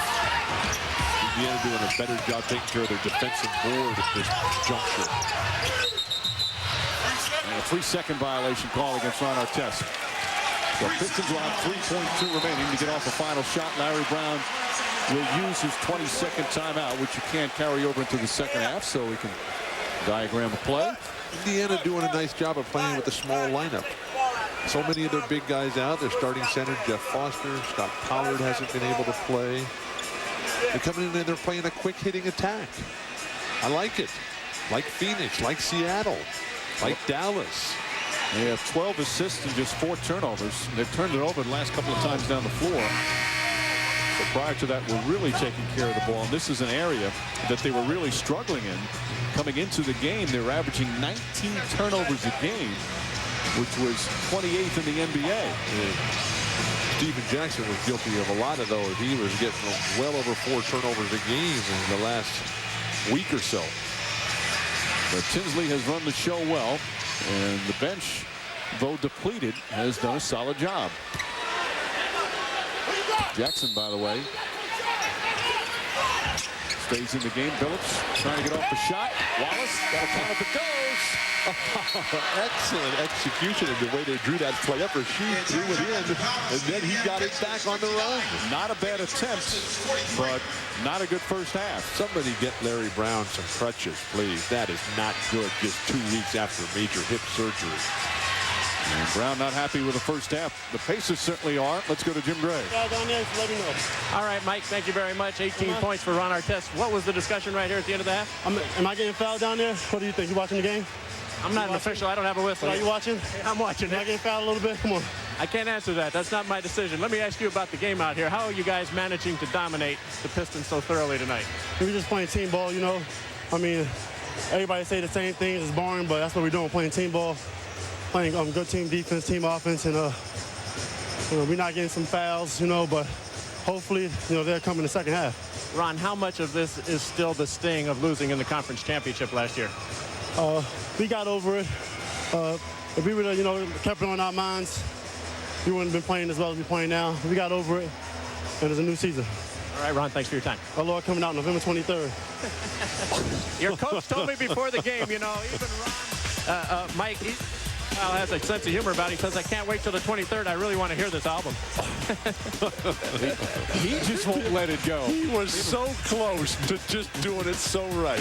Indiana doing a better job taking care of their defensive board at this juncture. And a 3-second violation call against Ron Artest. The Pistons will have 3.2 remaining to get off the final shot. Larry Brown will use his 22nd timeout, which you can't carry over into the second half, so we can diagram a play. Indiana doing a nice job of playing with a small lineup. So many of their big guys out. Their starting center, Jeff Foster. Scott Pollard hasn't been able to play. They're coming in and they're playing a quick hitting attack. I like it. Like Phoenix, like Seattle, like Dallas. They have 12 assists and just 4 turnovers. They've turned it over the last couple of times down the floor. But prior to that, we're really taking care of the ball. And this is an area that they were really struggling in. Coming into the game, they were averaging 19 turnovers a game, which was 28th in the NBA. Steven Jackson was guilty of a lot of those. He was getting well over 4 turnovers a game in the last week or so. But Tinsley has run the show well, and the bench, though depleted, has done a solid job. Jackson, by the way, stays in the game. Phillips trying to get off the shot. Wallace got a count if it goes. Excellent execution in the way they drew that play up. Rasheed threw it in, and then he got it back on the run. Not a bad attempt, but not a good first half. Somebody get Larry Brown some crutches, please. That is not good just 2 weeks after major hip surgery. And Brown not happy with the first half. The Pacers certainly are. Let's go to Jim Gray. Guys down there, let me know. All right, Mike, thank you very much. 18 points for Ron Artest. What was the discussion right here at the end of the half? Am I getting fouled down there? What do you think? You watching the game? I'm not an official. I don't have a whistle. Are you watching? I'm watching. Am I getting fouled a little bit? Come on. I can't answer that. That's not my decision. Let me ask you about the game out here. How are you guys managing to dominate the Pistons so thoroughly tonight? We're just playing team ball, you know. I mean, everybody say the same things. It's boring, but that's what we're doing, playing team ball. Playing good team defense, team offense, and we're not getting some fouls, you know, but hopefully, you know, they'll come in the second half. Ron, how much of this is still the sting of losing in the conference championship last year? We got over it. If we would have, you know, kept it on our minds, we wouldn't have been playing as well as we're playing now. We got over it, and it's a new season. All right, Ron, thanks for your time. Our Lord coming out November 23rd. Your coach told me before the game, you know, even Ron, Mike, Kyle has a sense of humor about it. He says, I can't wait till the 23rd. I really want to hear this album. He just won't let it go. He was so close to just doing it so right.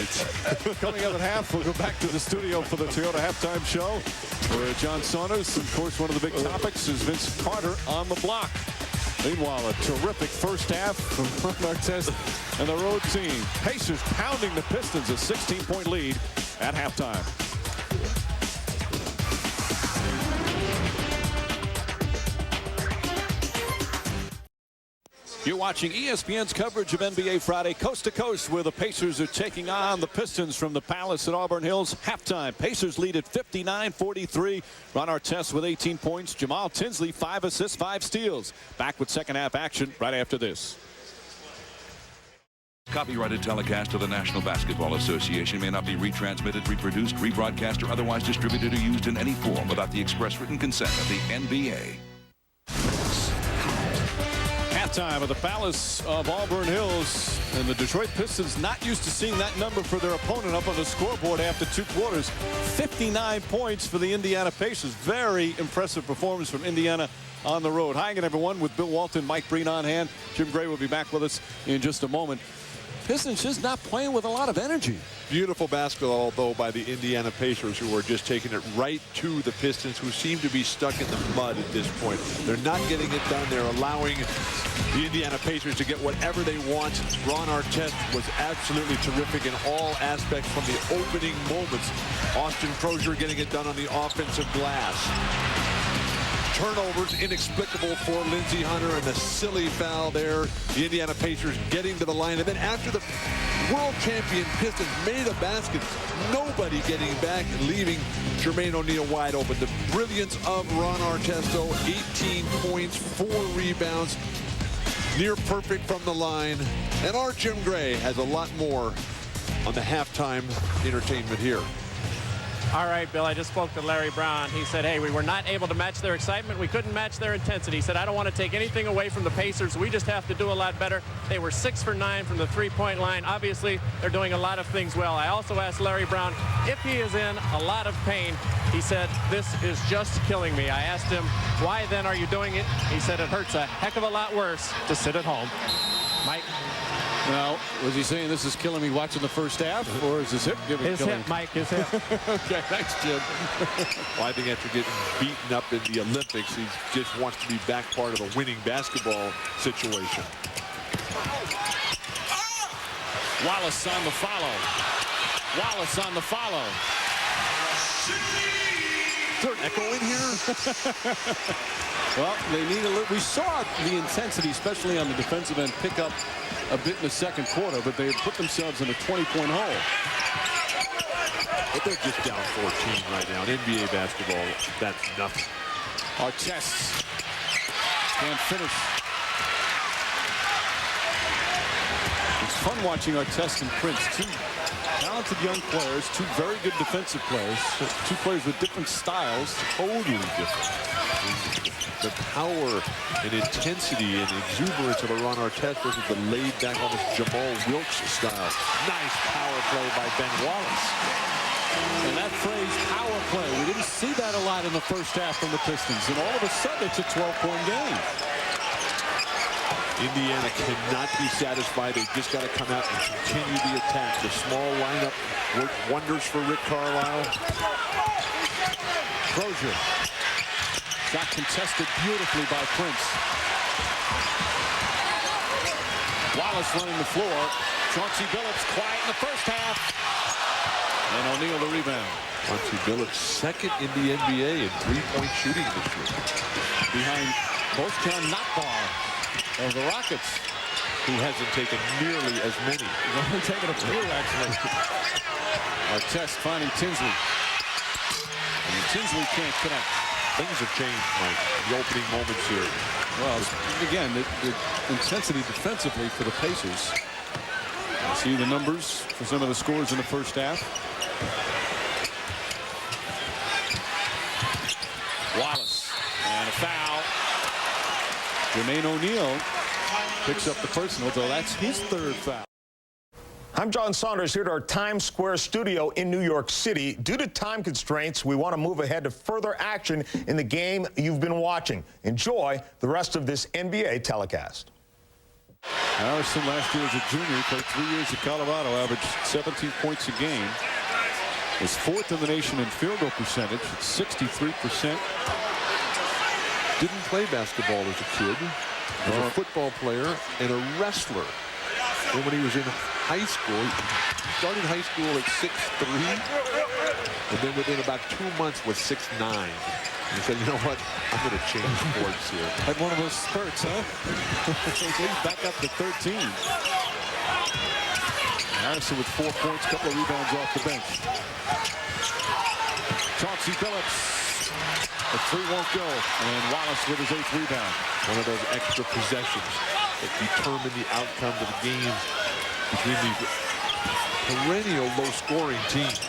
Coming up at half, we'll go back to the studio for the Toyota Halftime Show. For John Saunders, of course, one of the big topics is Vince Carter on the block. Meanwhile, a terrific first half from Artest and the road team. Pacers pounding the Pistons, a 16-point lead at halftime. You're watching ESPN's coverage of NBA Friday Coast to Coast, where the Pacers are taking on the Pistons from the Palace at Auburn Hills. Halftime, Pacers lead at 59-43. Ron Artest with 18 points. Jamal Tinsley, 5 assists, 5 steals. Back with second half action right after this. Copyrighted telecast of the National Basketball Association may not be retransmitted, reproduced, rebroadcast, or otherwise distributed or used in any form without the express written consent of the NBA. Halftime of the Palace of Auburn Hills, and the Detroit Pistons not used to seeing that number for their opponent up on the scoreboard after 2 quarters. 59 points for the Indiana Pacers. Very impressive performance from Indiana on the road. Hi again, everyone, with Bill Walton, Mike Breen on hand. Jim Gray will be back with us in just a moment. Pistons just not playing with a lot of energy. Beautiful basketball, though, by the Indiana Pacers, who are just taking it right to the Pistons, who seem to be stuck in the mud at this point. They're not getting it done. They're allowing the Indiana Pacers to get whatever they want. Ron Artest was absolutely terrific in all aspects from the opening moments. Austin Crozier getting it done on the offensive glass. Turnovers inexplicable for Lindsey Hunter, and the silly foul there. The Indiana Pacers getting to the line, and then after the world champion Pistons made a basket, nobody getting back and leaving Jermaine O'Neal wide open. The brilliance of Ron Artest, 18 points, 4 rebounds, near perfect from the line. And our Jim Gray has a lot more on the halftime entertainment here. All right, Bill, I just spoke to Larry Brown. He said, hey, we were not able to match their excitement. We couldn't match their intensity. He said, I don't want to take anything away from the Pacers. We just have to do a lot better. They were 6 for 9 from the three-point line. Obviously, they're doing a lot of things well. I also asked Larry Brown if he is in a lot of pain. He said, this is just killing me. I asked him, why then are you doing it? He said, it hurts a heck of a lot worse to sit at home. Mike? Now, was he saying this is killing me watching the first half, or is his hip giving his killing? Hip, Mike, his hip. Okay, thanks, Jim. Well, I think after getting beaten up in the Olympics, he just wants to be back part of a winning basketball situation. Wallace on the follow. Wallace on the follow. Is there an echo in here? Well, they need a little. We saw the intensity, especially on the defensive end, pick up a bit in the second quarter, but they put themselves in a 20-point hole. But they're just down 14 right now. In NBA basketball, that's nothing. Artest can't finish. It's fun watching Artest and Prince, two talented young players, two very good defensive players, two players with different styles, totally different. The power and intensity and exuberance of a Ron Artest versus the laid-back, almost Jamal Wilkes style. Nice power play by Ben Wallace. And that phrase, power play, we didn't see that a lot in the first half from the Pistons, and all of a sudden it's a 12-point game. Indiana cannot be satisfied. They've just got to come out and continue the attack. The small lineup worked wonders for Rick Carlisle. Crozier. Got contested beautifully by Prince. Wallace running the floor. Chauncey Billups quiet in the first half. And O'Neal the rebound. Chauncey Billups second in the NBA in three-point shooting this year. Behind Boschan Nakbar of the Rockets, who hasn't taken nearly as many. He's only taken a few, actually. Artest finding Tinsley. And Tinsley can't connect. Things have changed, Mike, the opening moments here. Well, again, the intensity defensively for the Pacers. You see the numbers for some of the scores in the first half. Wallace and a foul. Jermaine O'Neal picks up the personal, though that's his third foul. I'm John Saunders here at our Times Square studio in New York City. Due to time constraints, we want to move ahead to further action in the game you've been watching. Enjoy the rest of this NBA telecast. Harrison last year as a junior, played 3 years at Colorado, averaged 17 points a game. Was 4th in the nation in field goal percentage at 63%. Didn't play basketball as a kid. as a football player and a wrestler. And when he was in high school, he started high school at 6'3", and then within about 2 months was 6'9". He said, you know what, I'm going to change sports here. Had one of those spurts, huh? He's back up to 13. Harrison with 4 points, couple of rebounds off the bench. Chauncey Billups. The three won't go, and Wallace with his 8th rebound. One of those extra possessions that determine the outcome of the game between these perennial low-scoring teams.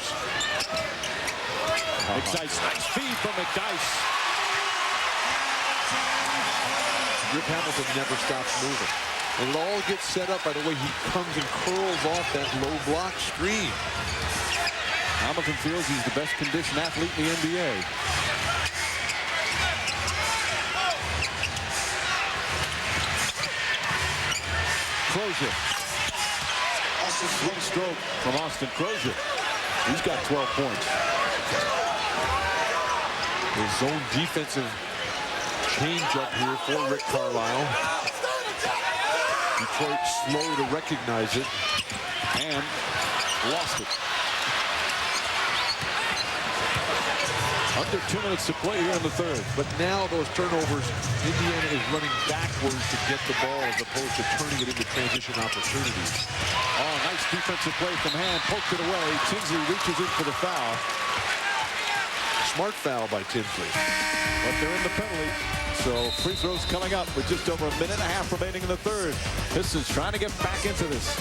McDyess, nice feed from McDyess. Rip Hamilton never stops moving. And it all gets set up by the way he comes and curls off that low block screen. Hamilton feels he's the best conditioned athlete in the NBA. Crozier. Swing stroke from Austin Crozier. He's got 12 points. His zone defensive change up here for Rick Carlisle. Detroit slow to recognize it. And lost it. Under 2 minutes to play here in the third. But now those turnovers, Indiana is running backwards to get the ball as opposed to turning it into transition opportunities. Oh, nice defensive play from Hand. Poked it away. Tinsley reaches in for the foul. Smart foul by Tinsley. But they're in the penalty. So free throws coming up with just over a minute and a half remaining in the third. Pistons trying to get back into this.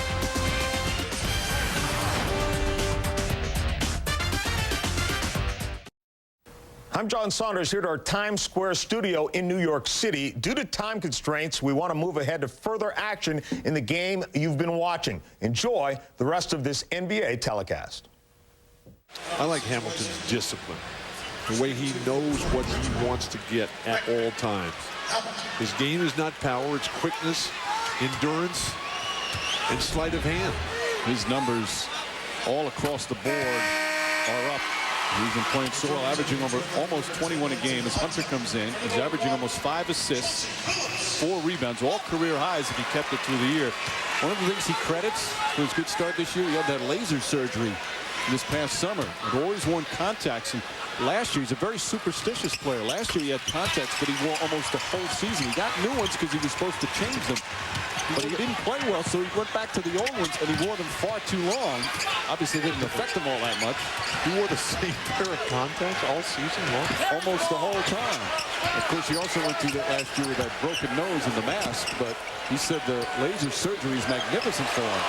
I'm John Saunders here at our Times Square studio in New York City. Due to time constraints, we want to move ahead to further action in the game you've been watching. Enjoy the rest of this NBA telecast. I like Hamilton's discipline, the way he knows what he wants to get at all times. His game is not power, it's quickness, endurance, and sleight of hand. His numbers all across the board are up. He's been playing so well, averaging over almost 21 a game as Hunter comes in. He's averaging almost 5 assists, 4 rebounds, all career highs if he kept it through the year. One of the things he credits for his good start this year, he had that laser surgery this past summer. He'd always worn contacts, and last year he's a very superstitious player. Last year he had contacts, but he wore almost the whole season. He got new ones because he was supposed to change them. But he didn't play well, so he went back to the old ones, and he wore them far too long. Obviously, it didn't affect him all that much. He wore the same pair of contacts all season long? Almost the whole time. Of course, he also went through that last year with that broken nose and the mask, but he said the laser surgery is magnificent for him.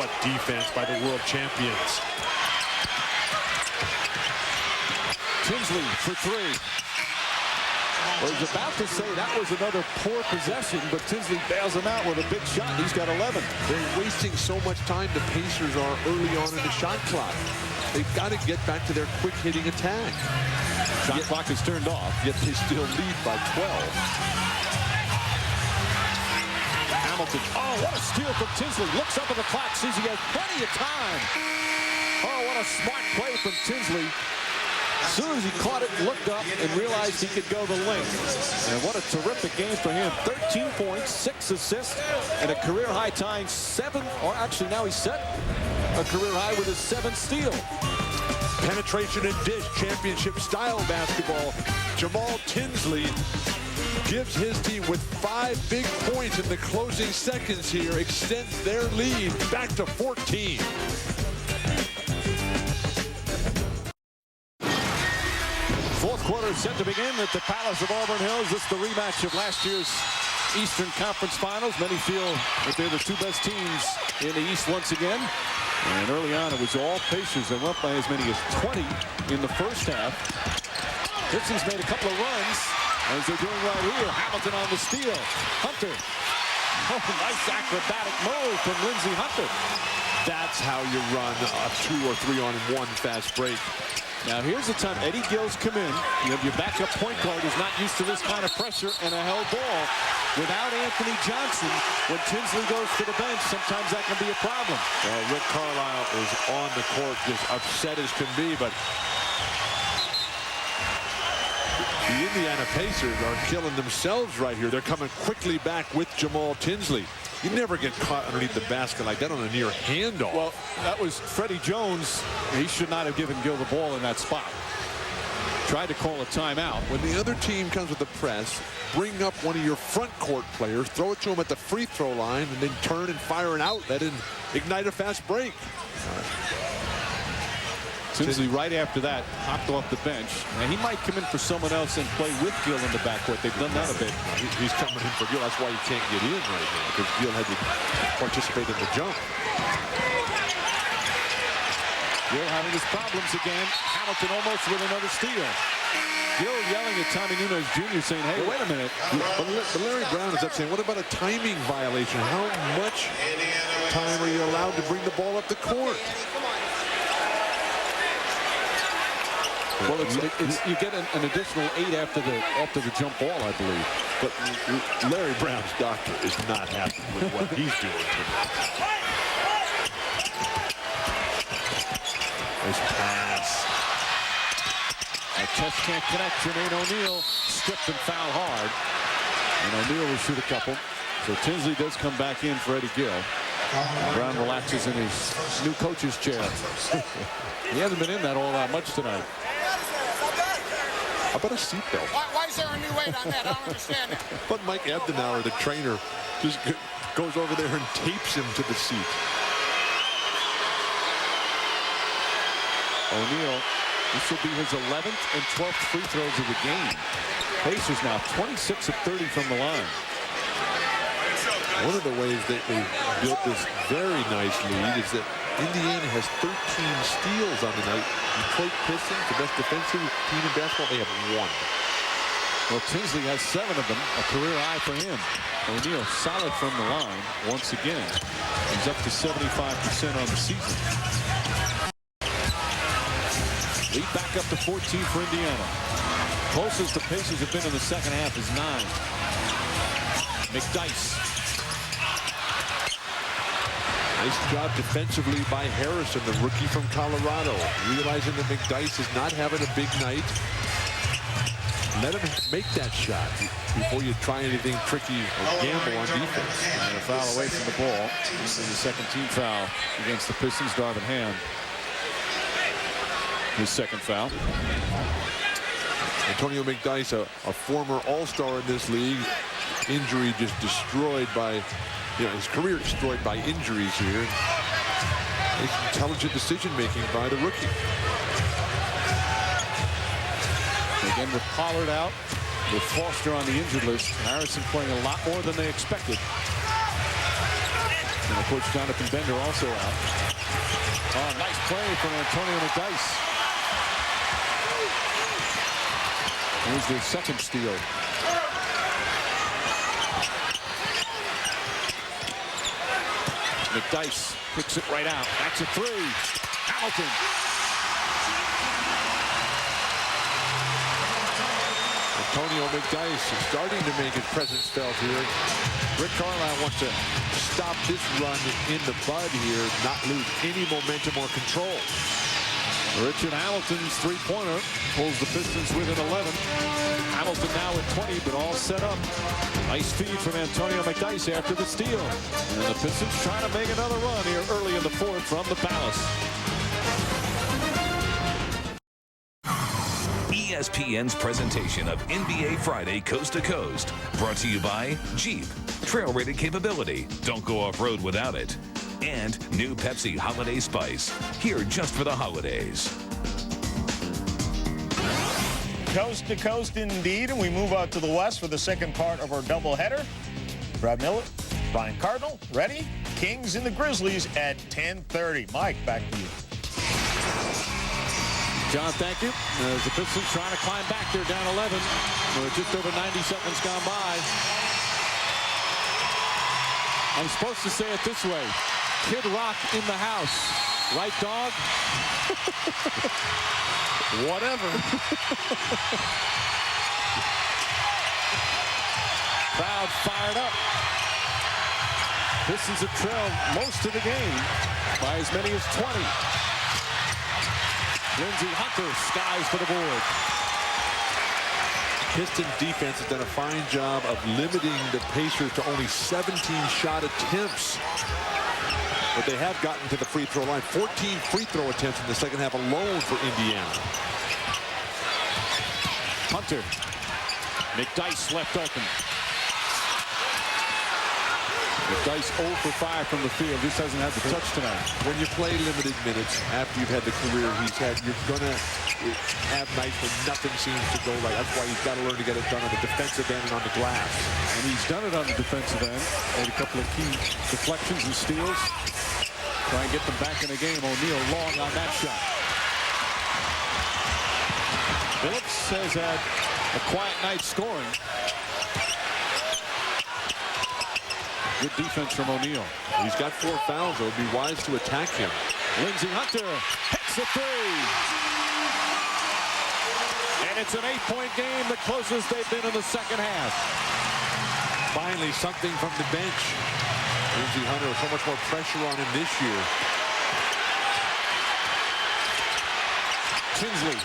What defense by the world champions. Tinsley for 3. Well, he's about to say that was another poor possession, but Tinsley bails him out with a big shot. He's got 11. They're wasting so much time, the Pacers are early on in the shot clock. They've got to get back to their quick-hitting attack. Shot clock is turned off. Yet they still lead by 12. Hamilton. Oh, what a steal from Tinsley. Looks up at the clock, sees he has plenty of time. Oh, what a smart play from Tinsley. As soon as he caught it, looked up, and realized he could go the length. And what a terrific game for him. 13 points, 6 assists, and a career-high tying 7, or actually now he's set a career-high with his 7th steal. Penetration and dish, championship-style basketball. Jamal Tinsley gives his team with 5 big points in the closing seconds here, extends their lead back to 14. Fourth quarter is set to begin at the Palace of Auburn Hills. This is the rematch of last year's Eastern Conference Finals. Many feel that they're the 2 best teams in the East once again. And early on, it was all Pacers. They went by as many as 20 in the first half. Pistons made a couple of runs, as they're doing right here. Hamilton on the steal. Hunter. Oh, nice acrobatic move from Lindsey Hunter. That's how you run a 2 or 3 on 1 fast break. Now here's the time Eddie Gill's come in. You have your backup point guard who's not used to this kind of pressure and a held ball. Without Anthony Johnson, when Tinsley goes to the bench, sometimes that can be a problem. Well, Rick Carlisle is on the court, just upset as can be, but The Indiana Pacers are killing themselves right here. They're coming quickly back with Jamal Tinsley. You never get caught underneath the basket like that on a near handoff. Well, that was Freddie Jones. He should not have given Gill the ball in that spot. Tried to call a timeout. When the other team comes with the press, bring up one of your front court players, throw it to him at the free throw line, and then turn and fire an outlet and ignite a fast break. Tinsley right after that hopped off the bench. And he might come in for someone else and play with Gill in the backcourt. They've done that a bit. He's coming in for Gill. That's why he can't get in right now, because Gill had to participate in the jump. Gill having his problems again. Hamilton almost with another steal. Gill yelling at Tommy Nunes Jr. saying, hey, wait a minute. But Larry Brown is up saying, what about a timing violation? How much time are you allowed to bring the ball up the court? Well, you get an additional 8 after the jump ball, I believe. But Larry Brown's doctor is not happy with what he's doing. Nice pass. Artest can't connect. Jermaine O'Neal stripped and foul hard. And O'Neal will shoot a couple. So Tinsley does come back in for Eddie Gill. Brown relaxes in his new coach's chair. He hasn't been in that all that much tonight. How about a seatbelt? Why is there a new weight on that? I don't understand it. But Mike Abdenauer, the trainer, just goes over there and tapes him to the seat. O'Neal, this will be his 11th and 12th free throws of the game. Pacers now 26 of 30 from the line. One of the ways that they built this very nice lead is that Indiana has 13 steals on the night. Detroit Pistons, the best defensive team in basketball, they have 1. Well, Tinsley has 7 of them, a career high for him. O'Neal solid from the line once again. He's up to 75% on the season. Lead back up to 14 for Indiana. Closest the Pacers have been in the second half is 9. McDyess. Nice job defensively by Harrison, the rookie from Colorado. Realizing that McDyess is not having a big night. Let him make that shot before you try anything tricky or gamble on defense. And a foul away from the ball. This is the second team foul against the Pistons. Darvin Ham. His second foul. Antonio McDyess, a former all-star in this league. Injury just destroyed by, his career destroyed by injuries here. It's intelligent decision-making by the rookie. Again with Pollard out, with Foster on the injured list. Harrison playing a lot more than they expected. And of course, Jonathan Bender also out. Oh, nice play from Antonio McDyess. Here's their second steal. McDyess picks it right out. That's a 3. Hamilton. Antonio McDyess is starting to make his presence felt here. Rick Carlisle wants to stop this run in the bud here, not lose any momentum or control. Richard Hamilton's three-pointer pulls the Pistons within 11. Hamilton now at 20, but all set up. Nice feed from Antonio McDyess after the steal. And the Pistons trying to make another run here early in the fourth from the Palace. ESPN's presentation of NBA Friday Coast to Coast. Brought to you by Jeep. Trail-rated capability. Don't go off-road without it. And new Pepsi Holiday Spice. Here just for the holidays. Coast to coast indeed, and we move out to the west for the second part of our doubleheader. Brad Miller, Brian Cardinal, ready? Kings and the Grizzlies at 10:30. Mike, back to you. John, thank you. As the Pistons trying to climb back, they're down 11. We're just over 90 seconds gone by. I'm supposed to say it this way. Kid Rock in the house. Right, dog? Whatever. Crowd fired up. Pistons have trailed most of the game by as many as 20. Lindsey Hunter skies for the board. Pistons defense has done a fine job of limiting the Pacers to only 17 shot attempts. But they have gotten to the free throw line. 14 free throw attempts in the second half alone for Indiana. Hunter. McDyess left open. McDyess 0 for 5 from the field. Just hasn't had the touch tonight. When you play limited minutes after you've had the career he's had, you're going to have nights when nothing seems to go right. That's why he's got to learn to get it done on the defensive end and on the glass. And he's done it on the defensive end. Made a couple of key deflections and steals. Try and get them back in the game. O'Neal long on that shot. Phillips has had a quiet night scoring. Good defense from O'Neal. He's got 4 fouls, though. It would be wise to attack him. Lindsey Hunter hits the 3. And it's an 8-point game, the closest they've been in the second half. Finally, something from the bench. Lindsey Hunter with so much more pressure on him this year. Tinsley.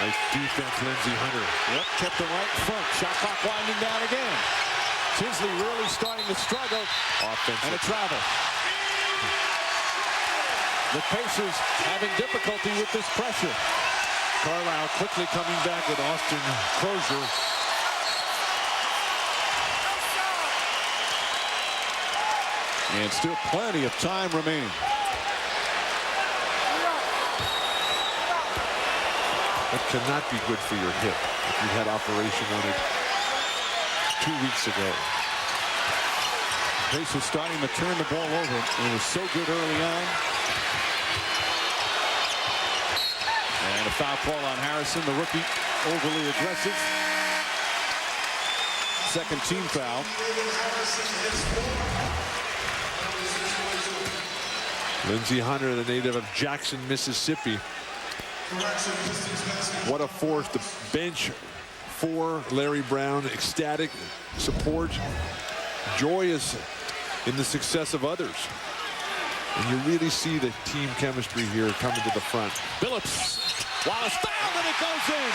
Nice defense, Lindsey Hunter. Yep, kept him right in front. Shot clock winding down again. Tinsley really starting to struggle. Offensive. And a travel. The Pacers having difficulty with this pressure. Carlisle quickly coming back with Austin Crozier. And still plenty of time remaining. That cannot be good for your hip if you had operation on it 2 weeks ago. Pacers starting to turn the ball over. It was so good early on. And a foul call on Harrison, the rookie, overly aggressive. Second team foul. Lindsey Hunter, the native of Jackson, Mississippi. What a force. The bench for Larry Brown, ecstatic, support, joyous in the success of others. And you really see the team chemistry here coming to the front. Phillips, Wallace fouled and it goes in.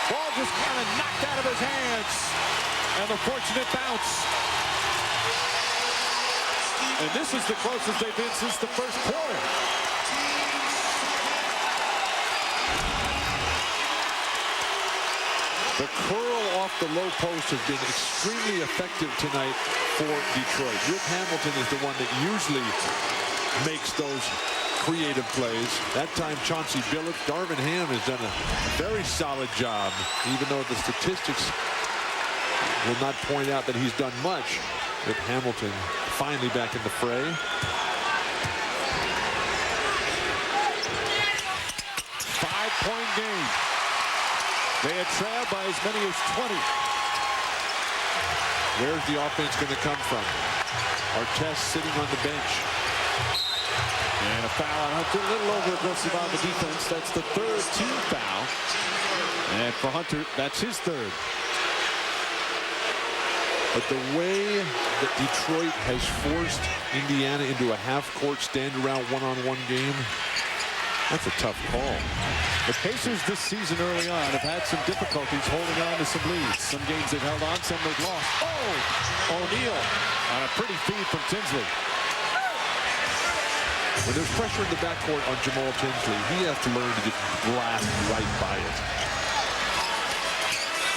Ball just kind of knocked out of his hands. And the fortunate bounce. And this is the closest they've been since the first quarter. The curl off the low post has been extremely effective tonight for Detroit. Rip Hamilton is the one that usually makes those creative plays. That time Chauncey Billups. Darvin Ham has done a very solid job, even though the statistics will not point out that he's done much. Rip Hamilton finally back in the fray. Five-point game. They had trailed by as many as 20. Where's the offense going to come from? Artest sitting on the bench. And a foul on Hunter, a little over-aggressive on the defense. That's the third team foul. And for Hunter, that's his third. But the way that Detroit has forced Indiana into a half-court stand-around one-on-one game, that's a tough call. The Pacers this season early on have had some difficulties holding on to some leads. Some games they've held on, some they've lost. Oh, O'Neal on a pretty feed from Tinsley. When there's pressure in the backcourt on Jamal Tinsley, he has to learn to just blast right by it.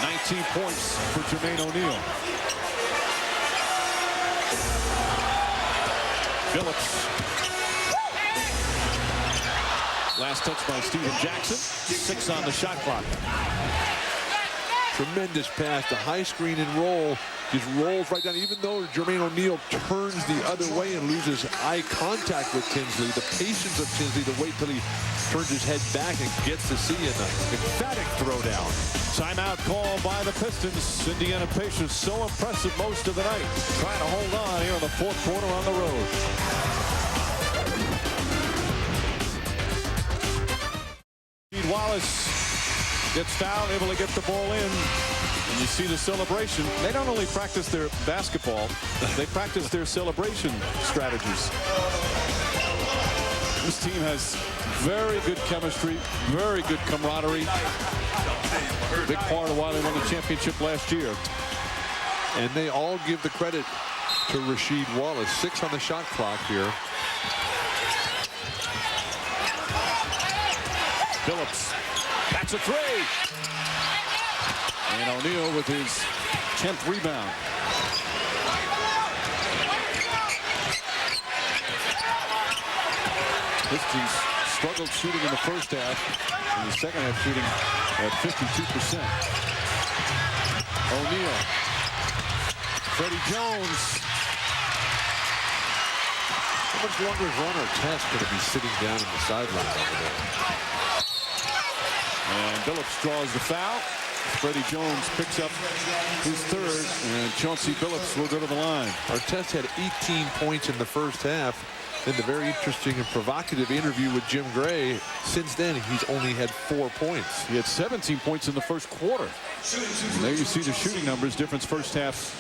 19 points for Jermaine O'Neal. Phillips. Last touch by Steven Jackson. 6 on the shot clock. Tremendous pass. The high screen and roll just rolls right down. Even though Jermaine O'Neal turns the other way and loses eye contact with Tinsley, the patience of Tinsley to wait till he turns his head back and gets to see an emphatic throwdown. Timeout call by the Pistons. Indiana Pacers so impressive most of the night. Trying to hold on here in the fourth quarter on the road. Wallace gets fouled, able to get the ball in. And you see the celebration. They don't only practice their basketball, they practice their celebration strategies. This team has very good chemistry, very good camaraderie. Big part of why they won the championship last year. And they all give the credit to Rasheed Wallace. 6 on the shot clock here. Phillips, that's a 3. And O'Neal with his 10th rebound. Pistons struggled shooting in the first half. In the second half, shooting at 52%. O'Neal. Freddie Jones. How much longer is Ron Artest going to be sitting down on the sideline over there? And Billups draws the foul. Freddie Jones picks up his 3rd, and Chauncey Billups will go to the line. Artest had 18 points in the first half. In the very interesting and provocative interview with Jim Gray, since then he's only had 4 points. He had 17 points in the first quarter. And there you see the shooting numbers, difference first half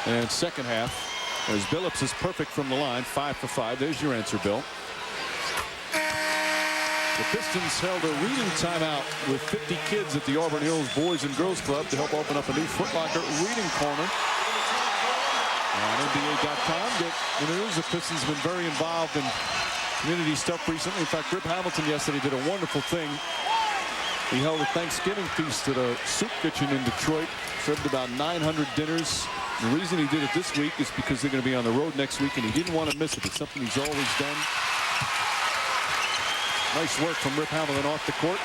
and second half. As Billups is perfect from the line, 5 for 5. There's your answer, Bill. The Pistons held a reading timeout with 50 kids at the Auburn Hills Boys and Girls Club to help open up a new Foot Locker reading corner. On NBA.com, get the news. The Pistons have been very involved in community stuff recently. In fact, Rip Hamilton yesterday did a wonderful thing. He held a Thanksgiving feast at a soup kitchen in Detroit, served about 900 dinners. The reason he did it this week is because they're going to be on the road next week, and he didn't want to miss it. It's something he's always done. Nice work from Rip Hamilton off the court.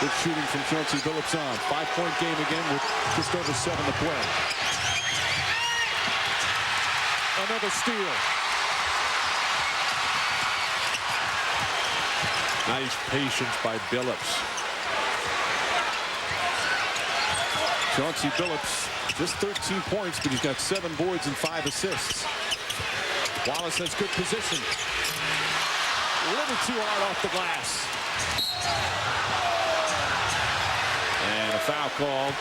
Good shooting from Chauncey Billups on. 5-point game again with just over 7 to play. Another steal. Nice patience by Billups. Chauncey Billups, just 13 points, but he's got 7 boards and 5 assists. Wallace has good position. A little too hard off the glass. And a foul called.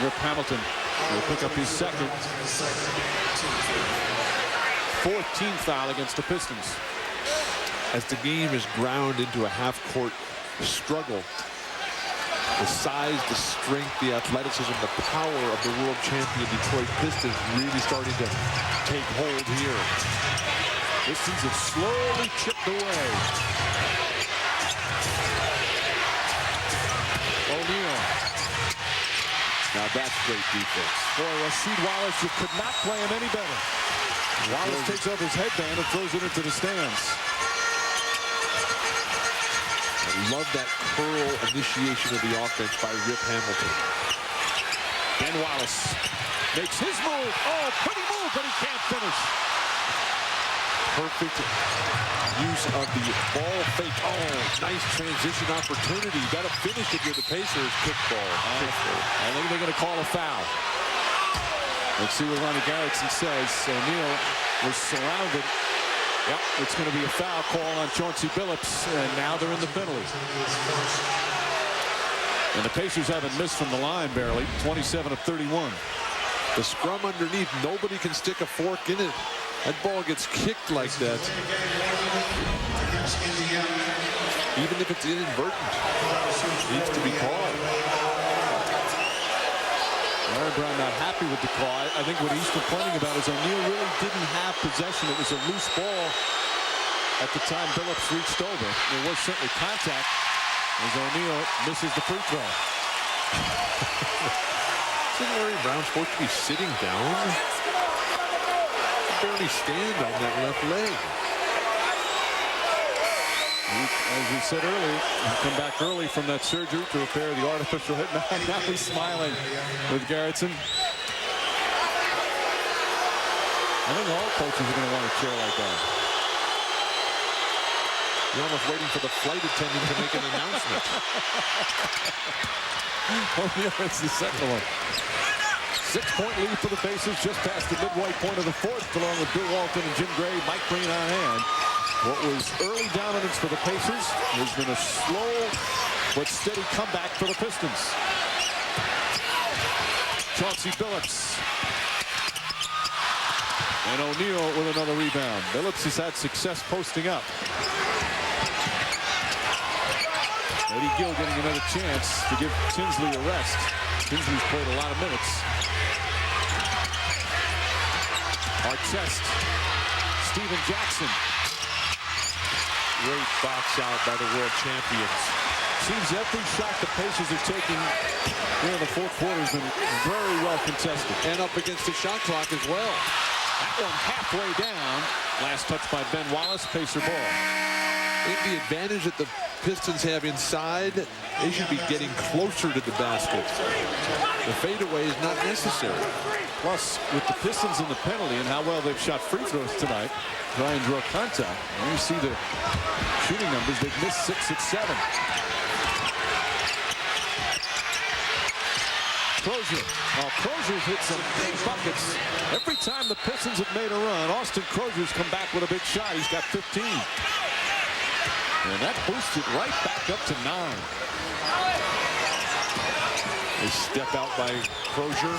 Rip Hamilton will pick up his 2nd. 14th foul against the Pistons. As the game is ground into a half-court struggle, the size, the strength, the athleticism, the power of the world champion Detroit Pistons really starting to take hold here. Pistons have slowly chipped away. O'Neal. Now that's great defense. Boy, Rasheed Wallace, you could not play him any better. Wallace takes off his headband and throws it into the stands. I love that curl initiation of the offense by Rip Hamilton. Ben Wallace makes his move. Oh, pretty move, but he can't finish. Perfect use of the ball fake. Oh, nice transition opportunity. You got to finish if you're the Pacers. Kickball. I think they're going to call a foul. Let's see what Ronnie Garrettson says. O'Neal was surrounded. Yep, it's going to be a foul call on Chauncey Billups, and now they're in the penalty. And the Pacers haven't missed from the line barely. 27 of 31. The scrum underneath, nobody can stick a fork in it. That ball gets kicked like that. Even if it's inadvertent, it needs to be called. Larry Brown not happy with the call. I think what he's complaining about is O'Neal really didn't have possession. It was a loose ball at the time Billups reached over. There was certainly contact as O'Neal misses the free throw. Isn't Larry Brown supposed to be sitting down? He barely stand on that left leg. As we said earlier, he come back early from that surgery to repair the artificial hip. Now he's smiling with Garrettson. I think all coaches are going to want a chair like that. You're almost waiting for the flight attendant to make an announcement. O'Neal hits the second one. 6-point lead for the Pacers just past the midway point of the 4th, along with Bill Walton and Jim Gray, Mike Breen on hand. What was early dominance for the Pacers has been a slow but steady comeback for the Pistons. Chauncey Billups. And O'Neal with another rebound. Billups has had success posting up. Eddie Gill getting another chance to give Tinsley a rest. Tinsley's played a lot of minutes. Artest. Steven Jackson. Great box out by the world champions. Seems every shot the Pacers are taking here in the fourth quarter has been very well contested. And up against the shot clock as well. That one halfway down. Last touch by Ben Wallace. Pacer ball. I think the advantage that the Pistons have inside, they should be getting closer to the basket. The fadeaway is not necessary. Plus, with the Pistons in the penalty and how well they've shot free throws tonight, try and draw contact. And you see the shooting numbers. They've missed 6 of 7. Crozier. Well, Crozier's hit some big buckets. Every time the Pistons have made a run, Austin Crozier's come back with a big shot. He's got 15. And that boosted right back up to 9. They step out by Crozier.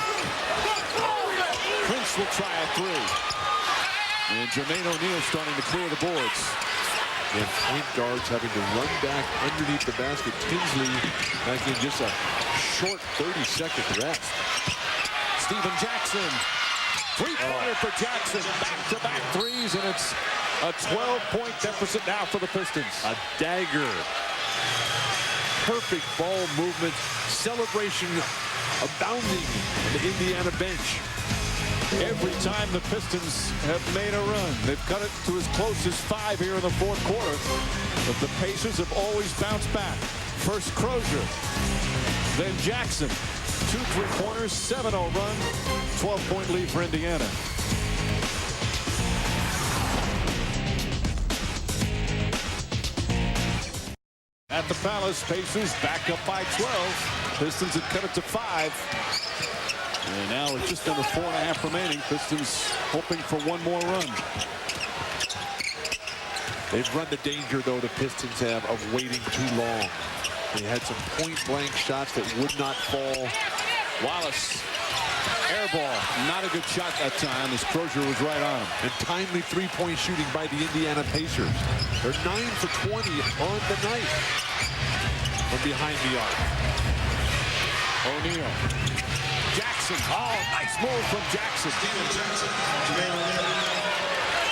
Prince will try a 3. And Jermaine O'Neal starting to clear the boards. And point guards having to run back underneath the basket. Tinsley back in just a short 30-second rest. Steven Jackson. Three-pointer for Jackson. Back-to-back threes, and it's a 12-point deficit now for the Pistons. A dagger. Perfect ball movement. Celebration abounding on the Indiana bench. Every time the Pistons have made a run, they've cut it to as close as 5 here in the fourth quarter. But the Pacers have always bounced back. First Crozier, then Jackson. 2 3-pointers, 7-0 run, 12-point lead for Indiana. At the Palace, Pacers back up by 12. Pistons had cut it to 5. And now it's just under 4.5 remaining. Pistons hoping for one more run. They've run the danger, though, the Pistons have, of waiting too long. They had some point-blank shots that would not fall. Wallace, air ball. Not a good shot that time as Crozier was right on him. And timely three-point shooting by the Indiana Pacers. They're 9 for 20 on the night from behind the arc. O'Neal. Jackson. Oh, nice move from Jackson.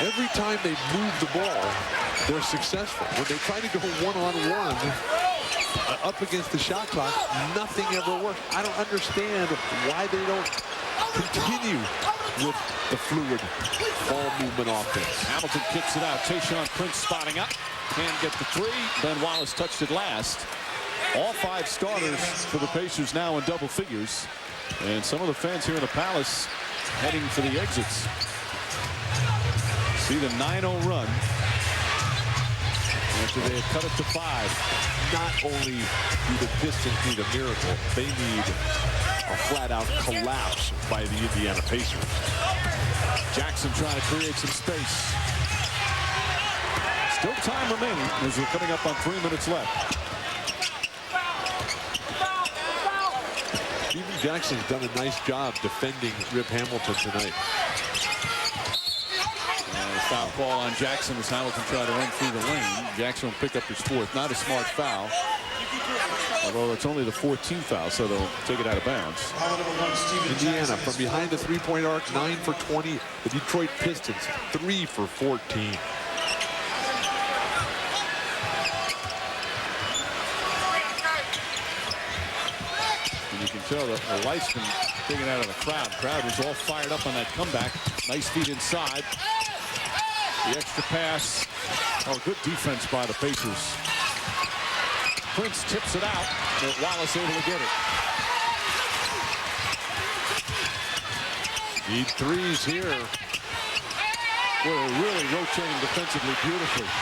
Every time they move the ball, they're successful. When they try to go one-on-one up against the shot clock, nothing ever works. I don't understand why they don't continue with the fluid ball movement offense. Hamilton kicks it out. Tayshaun Prince spotting up. Can't get the 3. Ben Wallace touched it last. All 5 starters for the Pacers now in double figures. And some of the fans here in the Palace heading for the exits. See the 9-0 run after they had cut it to 5. Not only do the Pistons need a miracle, they need a flat-out collapse by the Indiana Pacers. Jackson trying to create some space. Still time remaining as we're coming up on 3 minutes left. Steven Jackson's done a nice job defending Rip Hamilton tonight. Foul call on Jackson as Hamilton tried to run through the lane. Jackson will pick up his 4th. Not a smart foul. Although it's only the 14th foul, so they'll take it out of bounds. Indiana from behind the three-point arc, 9 for 20. The Detroit Pistons, 3 for 14. And you can tell that the light's been taken out of the crowd. Crowd was all fired up on that comeback. Nice feed inside. The extra pass. Oh, good defense by the Pacers. Prince tips it out, but Wallace able to get it. Need 3s here. We're really rotating defensively beautifully.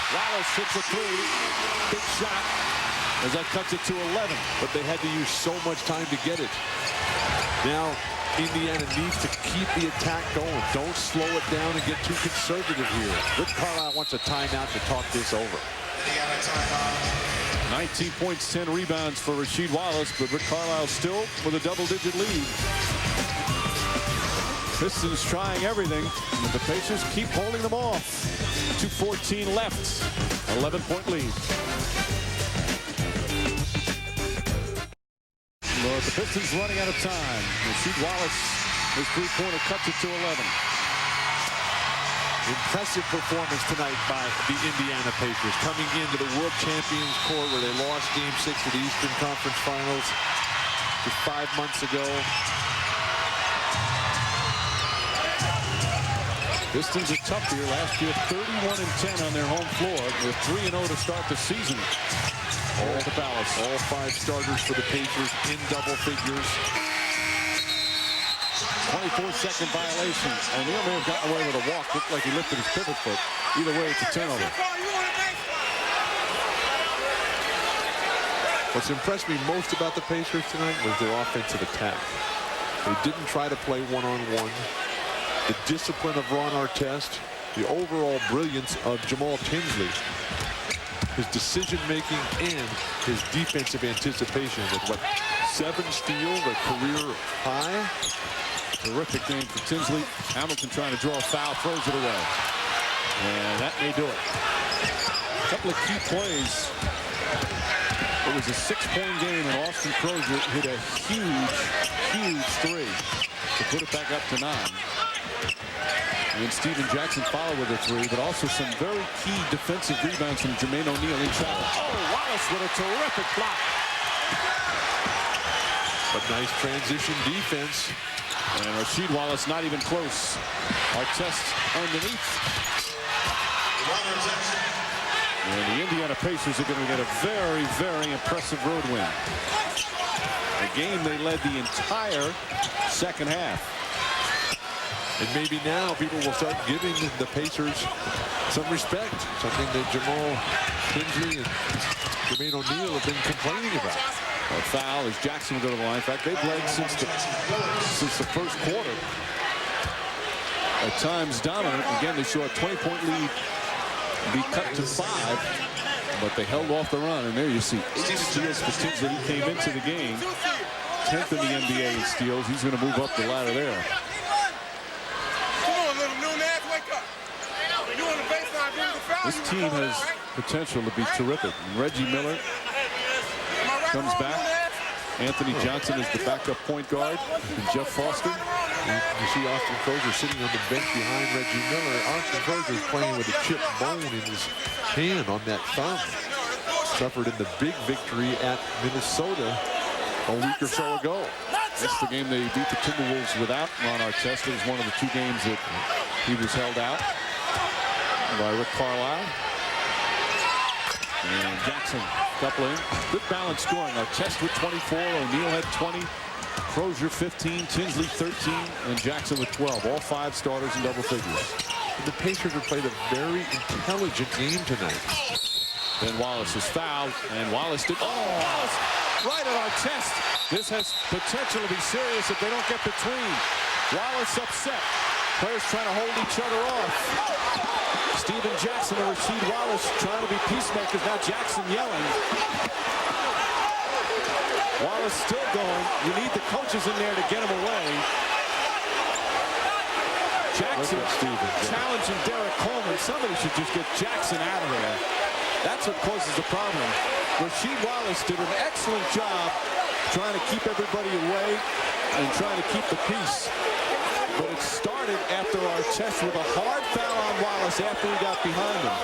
Wallace hits a 3. Big shot as that cuts it to 11. But they had to use so much time to get it. Now, Indiana needs to keep the attack going. Don't slow it down and get too conservative here. Rick Carlisle wants a timeout to talk this over. 19 points, 10 rebounds for Rasheed Wallace, but Rick Carlisle still with a double-digit lead. Pistons trying everything, but the Pacers keep holding them off. 2:14 left, 11-point lead. Well, the Pistons running out of time. Rasheed Wallace, his three-pointer cuts it to 11. Impressive performance tonight by the Indiana Pacers, coming into the World Champions court where they lost Game 6 of the Eastern Conference Finals just 5 months ago. Pistons are tough here. Last year, 31-10 on their home floor, with 3-0 to start the season. All at the Palace. All 5 starters for the Pacers in double figures. 24-second violation. O'Neal may have gotten away with a walk. Looked like he lifted his pivot foot. Either way, it's a turnover. What's impressed me most about the Pacers tonight was their offensive attack. They didn't try to play one-on-one. The discipline of Ron Artest, the overall brilliance of Jamal Tinsley, his decision-making and his defensive anticipation with, what, 7 steals, a career high. Terrific game for Tinsley. Hamilton trying to draw a foul, throws it away. And that may do it. A couple of key plays. It was a 6-point game, and Austin Crozier hit a huge three to put it back up to 9. And Steven Jackson followed with a 3, but also some very key defensive rebounds from Jermaine O'Neal in travel. Oh, Wallace with a terrific block. But nice transition defense. And Rasheed Wallace not even close. Artest underneath. And the Indiana Pacers are going to get a very impressive road win. A game they led the entire second half. And maybe now people will start giving the Pacers some respect. Something that Jamal Tinsley and Jermaine O'Neal have been complaining about. A foul as Jackson will go to the line. In fact, they've led since the first quarter. At times dominant. Again, they show a 20-point lead. Be cut to 5, but they held off the run. And there you see 8 steals for Tinsley. He came into the game 10th in the NBA in steals. He's going to move up the ladder there. This team has potential to be terrific. And Reggie Miller comes back. Anthony Johnson is the backup point guard. And Jeff Foster. You see Austin Crozier sitting on the bench behind Reggie Miller. Austin Crozier is playing with a chipped bone in his hand on that thumb. Suffered in the big victory at Minnesota a week or so ago. That's the game they beat the Timberwolves without Ron Artest. It was one of the 2 games that he was held out by Rick Carlisle. And Jackson coupling. Good balance scoring. Artest with 24. O'Neal had 20. Crozier 15. Tinsley 13. And Jackson with 12. All 5 starters in double figures. And the Pacers have played a very intelligent game tonight. Then Wallace is fouled. And Wallace did. Oh, Wallace right at Artest. This has potential to be serious if they don't get between. Wallace upset. Players trying to hold each other off. Steven Jackson and Rasheed Wallace trying to be peacemakers. Now Jackson yelling. Wallace still going. You need the coaches in there to get him away. Jackson challenging Derek Coleman. Somebody should just get Jackson out of there. That's what causes the problem. Rasheed Wallace did an excellent job trying to keep everybody away and trying to keep the peace. But it started after Artest with a hard foul on Wallace after he got behind him.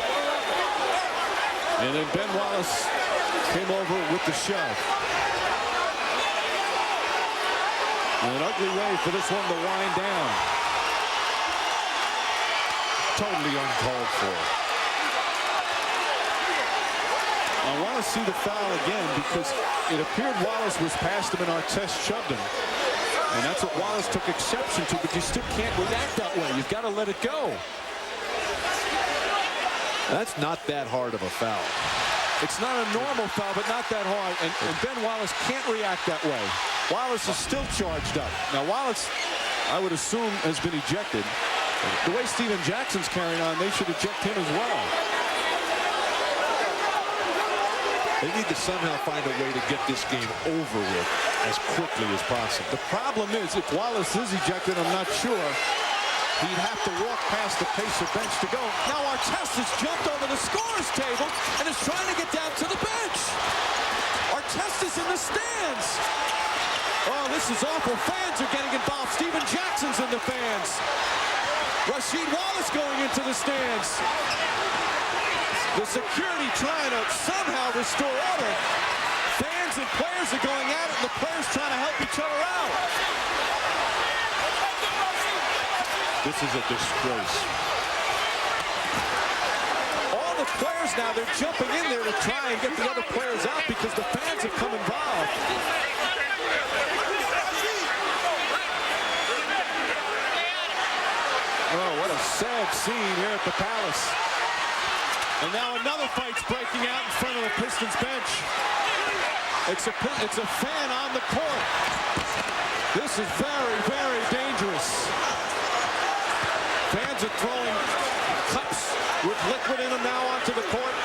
And then Ben Wallace came over with the shove. And an ugly way for this one to wind down. Totally uncalled for. I want to see the foul again because it appeared Wallace was past him and Artest shoved him. And that's what Wallace took exception to, but you still can't react that way. You've got to let it go. That's not that hard of a foul. It's not a normal foul, but not that hard. And Ben Wallace can't react that way. Wallace is still charged up. Now, Wallace, I would assume, has been ejected. The way Steven Jackson's carrying on, they should eject him as well. They need to somehow find a way to get this game over with as quickly as possible. The problem is, if Wallace is ejected, I'm not sure. He'd have to walk past the Pacer bench to go. Now Artest has jumped over the scorer's table and is trying to get down to the bench. Artest is in the stands. Oh, this is awful. Fans are getting involved. Steven Jackson's in the fans. Rasheed Wallace going into the stands. The security trying to somehow restore order. Fans and players are going at it, and the players trying to help each other out. This is a disgrace. All the players now, they're jumping in there to try and get the other players out because the fans have come involved. Oh, what a sad scene here at the Palace. And now another fight's breaking out in front of the Pistons bench. It's a fan on the court. This is very, very dangerous. Fans are throwing cups with liquid in them now onto the court.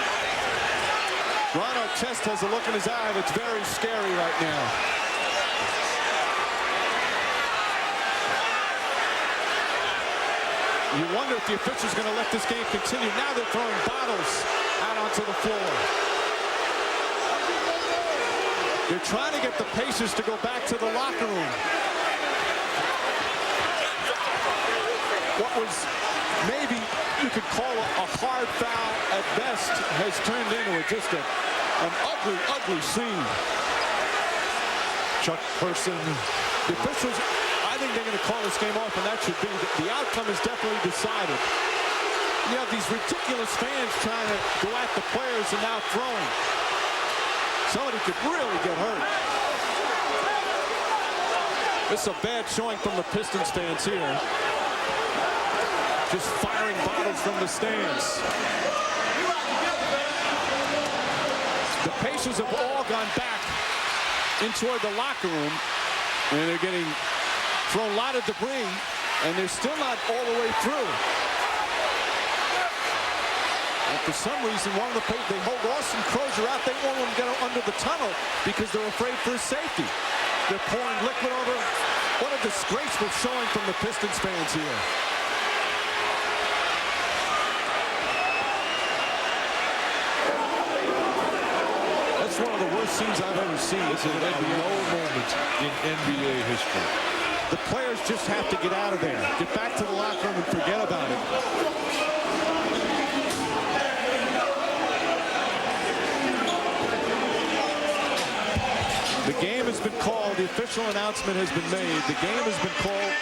Ron Artest has a look in his eye that's very scary right now. You wonder if the official's going to let this game continue. Now they're throwing bottles out onto the floor. They're trying to get the Pacers to go back to the locker room. What was maybe you could call a hard foul at best has turned into just an ugly, ugly scene. Chuck Person. The officials, I think they're going to call this game off, and that should be. The outcome is definitely decided. You have these ridiculous fans trying to go at the players and now throwing. Somebody could really get hurt. This is a bad showing from the Pistons fans here. Just firing bottles from the stands. The Pacers have all gone back into the locker room, and they're getting thrown a lot of debris, and they're still not all the way through. And for some reason, one of the Pacers, they hold Austin Crozier out. They won't let him get under the tunnel because they're afraid for his safety. They're pouring liquid over. What a disgraceful showing from the Pistons fans here. That's one of the worst scenes I've ever seen. This is a low moment in NBA history. The players just have to get out of there. Get back to the locker room and forget about it. The game has been called. The official announcement has been made. The game has been called,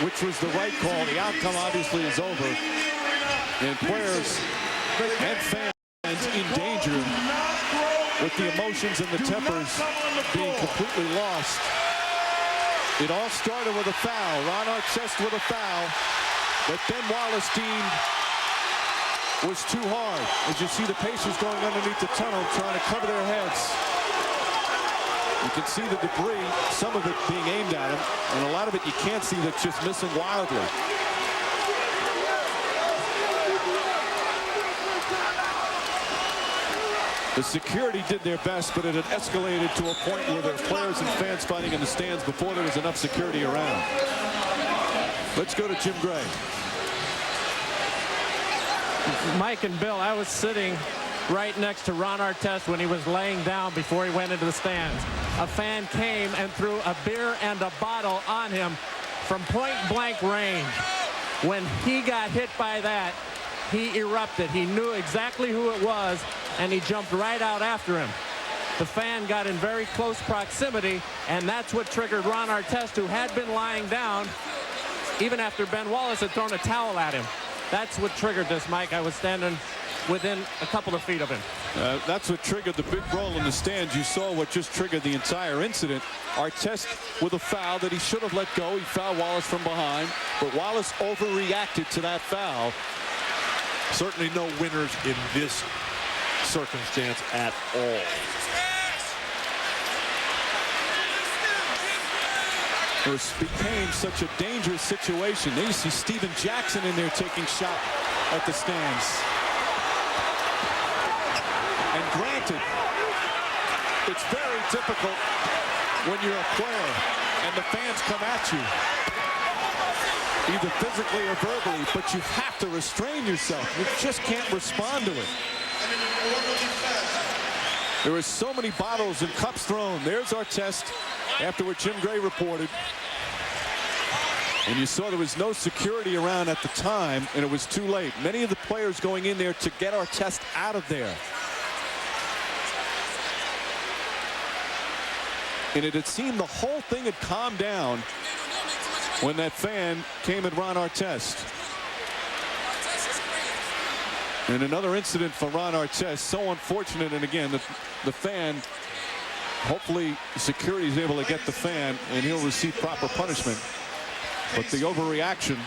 which was the right call. The outcome obviously is over. And players and fans in danger with the emotions and the tempers being completely lost. It all started with a foul. Ron Artest with a foul. But then Wallace deemed was too hard. As you see the Pacers going underneath the tunnel trying to cover their heads. You can see the debris, some of it being aimed at him, and a lot of it you can't see that's just missing wildly. The security did their best, but it had escalated to a point where there were players and fans fighting in the stands before there was enough security around. Let's go to Jim Gray. Mike and Bill, I was sitting right next to Ron Artest when he was laying down before he went into the stands. A fan came and threw a beer and a bottle on him from point-blank range. When he got hit by that, he erupted. He knew exactly who it was, and he jumped right out after him. The fan got in very close proximity, and that's what triggered Ron Artest, who had been lying down even after Ben Wallace had thrown a towel at him. That's what triggered this, Mike. I was standing within a couple of feet of him. That's what triggered the big brawl in the stands. You saw what just triggered the entire incident. Artest with a foul that he should have let go. He fouled Wallace from behind, but Wallace overreacted to that foul. Certainly no winners in this circumstance at all. It became such a dangerous situation. There you see Steven Jackson in there taking shot at the stands. And granted, it's very difficult when you're a player and the fans come at you, either physically or verbally, but you have to restrain yourself. You just can't respond to it. There were so many bottles and cups thrown. There's Artest Afterward, Jim Gray reported. And you saw there was no security around at the time, and it was too late. Many of the players going in there to get Artest out of there. And it had seemed the whole thing had calmed down when that fan came at Ron Artest. And another incident for Ron Artest, so unfortunate. And again, the fan, hopefully security is able to get the fan and he'll receive proper punishment. But the overreaction.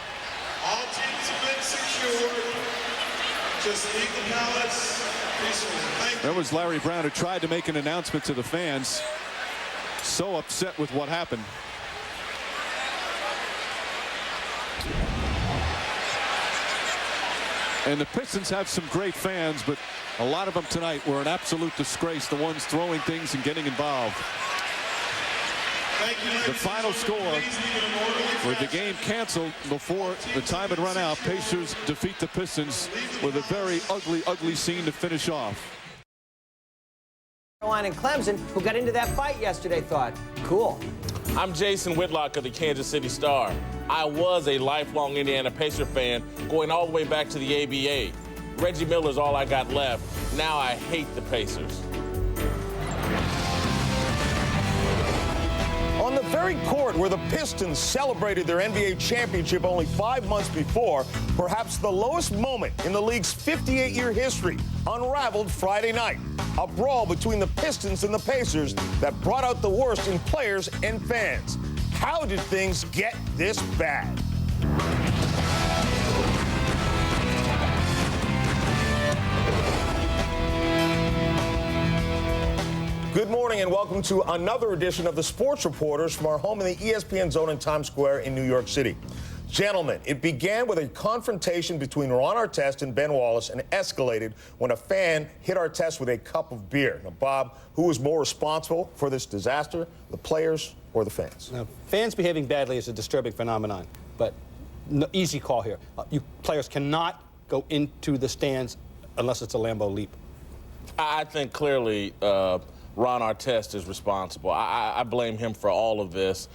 All teams have been secured. Just leave the Palace peacefully. That was Larry Brown, who tried to make an announcement to the fans. So upset with what happened. And the Pistons have some great fans, but a lot of them tonight were an absolute disgrace, the ones throwing things and getting involved. The final score with the game canceled before the time had run out. Pacers defeat the Pistons with a very ugly scene to finish off. And Clemson, who got into that fight yesterday, thought, cool. I'm Jason Whitlock of the Kansas City Star. I was a lifelong Indiana Pacer fan going all the way back to the ABA. Reggie Miller's all I got left. Now I hate the Pacers. On the very court where the Pistons celebrated their NBA championship only 5 months before, perhaps the lowest moment in the league's 58-year history unraveled Friday night. A brawl between the Pistons and the Pacers that brought out the worst in players and fans. How did things get this bad? Good morning and welcome to another edition of the Sports Reporters from our home in the ESPN zone in Times Square in New York City. Gentlemen, it began with a confrontation between Ron Artest and Ben Wallace and escalated when a fan hit Artest with a cup of beer. Now, Bob, who was more responsible for this disaster, the players or the fans? Now, fans behaving badly is a disturbing phenomenon, but no, easy call here. You players cannot go into the stands unless it's a Lambeau leap. I think clearly Ron Artest is responsible. I blame him for all of this.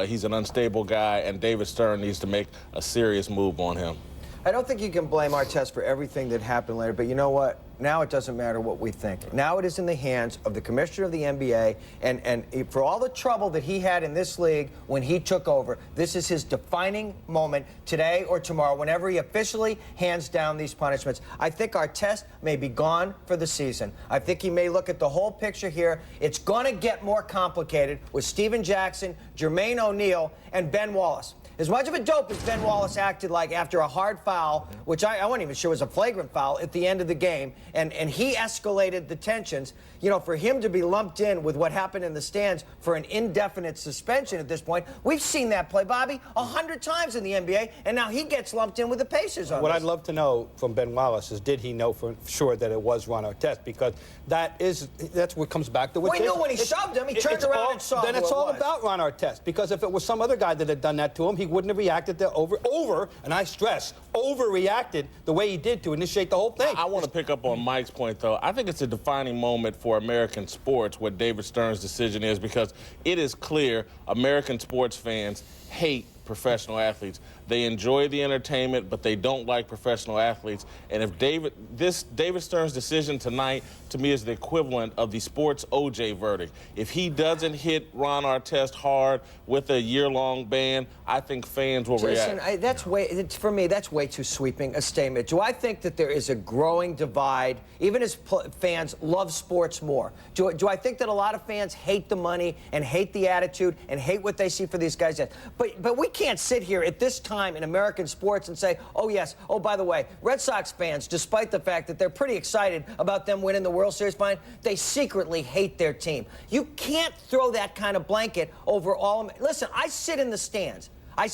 He's an unstable guy, and David Stern needs to make a serious move on him. I don't think you can blame Artest for everything that happened later, but you know what? Now it doesn't matter what we think. Now it is in the hands of the commissioner of the NBA, and for all the trouble that he had in this league when he took over, this is his defining moment today or tomorrow, whenever he officially hands down these punishments. I think Artest may be gone for the season. I think he may look at the whole picture here. It's going to get more complicated with Steven Jackson, Jermaine O'Neal, and Ben Wallace. As much of a dope as Ben Wallace acted like after a hard foul, which I wasn't even sure was a flagrant foul at the end of the game, and he escalated the tensions, you know, for him to be lumped in with what happened in the stands for an indefinite suspension at this point, we've seen that play, Bobby, 100 times in the NBA, and now he gets lumped in with the Pacers on What this. I'd love to know from Ben Wallace is, did he know for sure that it was Ron Artest? Because that's what comes back to what Well, he knew when he shoved him, he turned around and saw Then it's who it all was. about Ron Artest, because if it was some other guy that had done that to him, he wouldn't have reacted to and I stress, overreacted the way he did to initiate the whole thing. I want to pick up on Mike's point, though. I think it's a defining moment for American sports what David Stern's decision is, because it is clear American sports fans hate professional athletes. They enjoy the entertainment, but they don't like professional athletes. And if David Stern's decision tonight, to me, is the equivalent of the sports OJ verdict. If he doesn't hit Ron Artest hard with a year-long ban, I think fans will react. Jason, for me, that's way too sweeping a statement. Do I think that there is a growing divide, even as fans love sports more? Do I think that a lot of fans hate the money and hate the attitude and hate what they see for these guys? But we can't sit here at this time in American sports and say, oh, yes, oh, by the way, Red Sox fans, despite the fact that they're pretty excited about them winning the World Series final, they secretly hate their team. You can't throw that kind of blanket over all. Listen, I sit in the stands.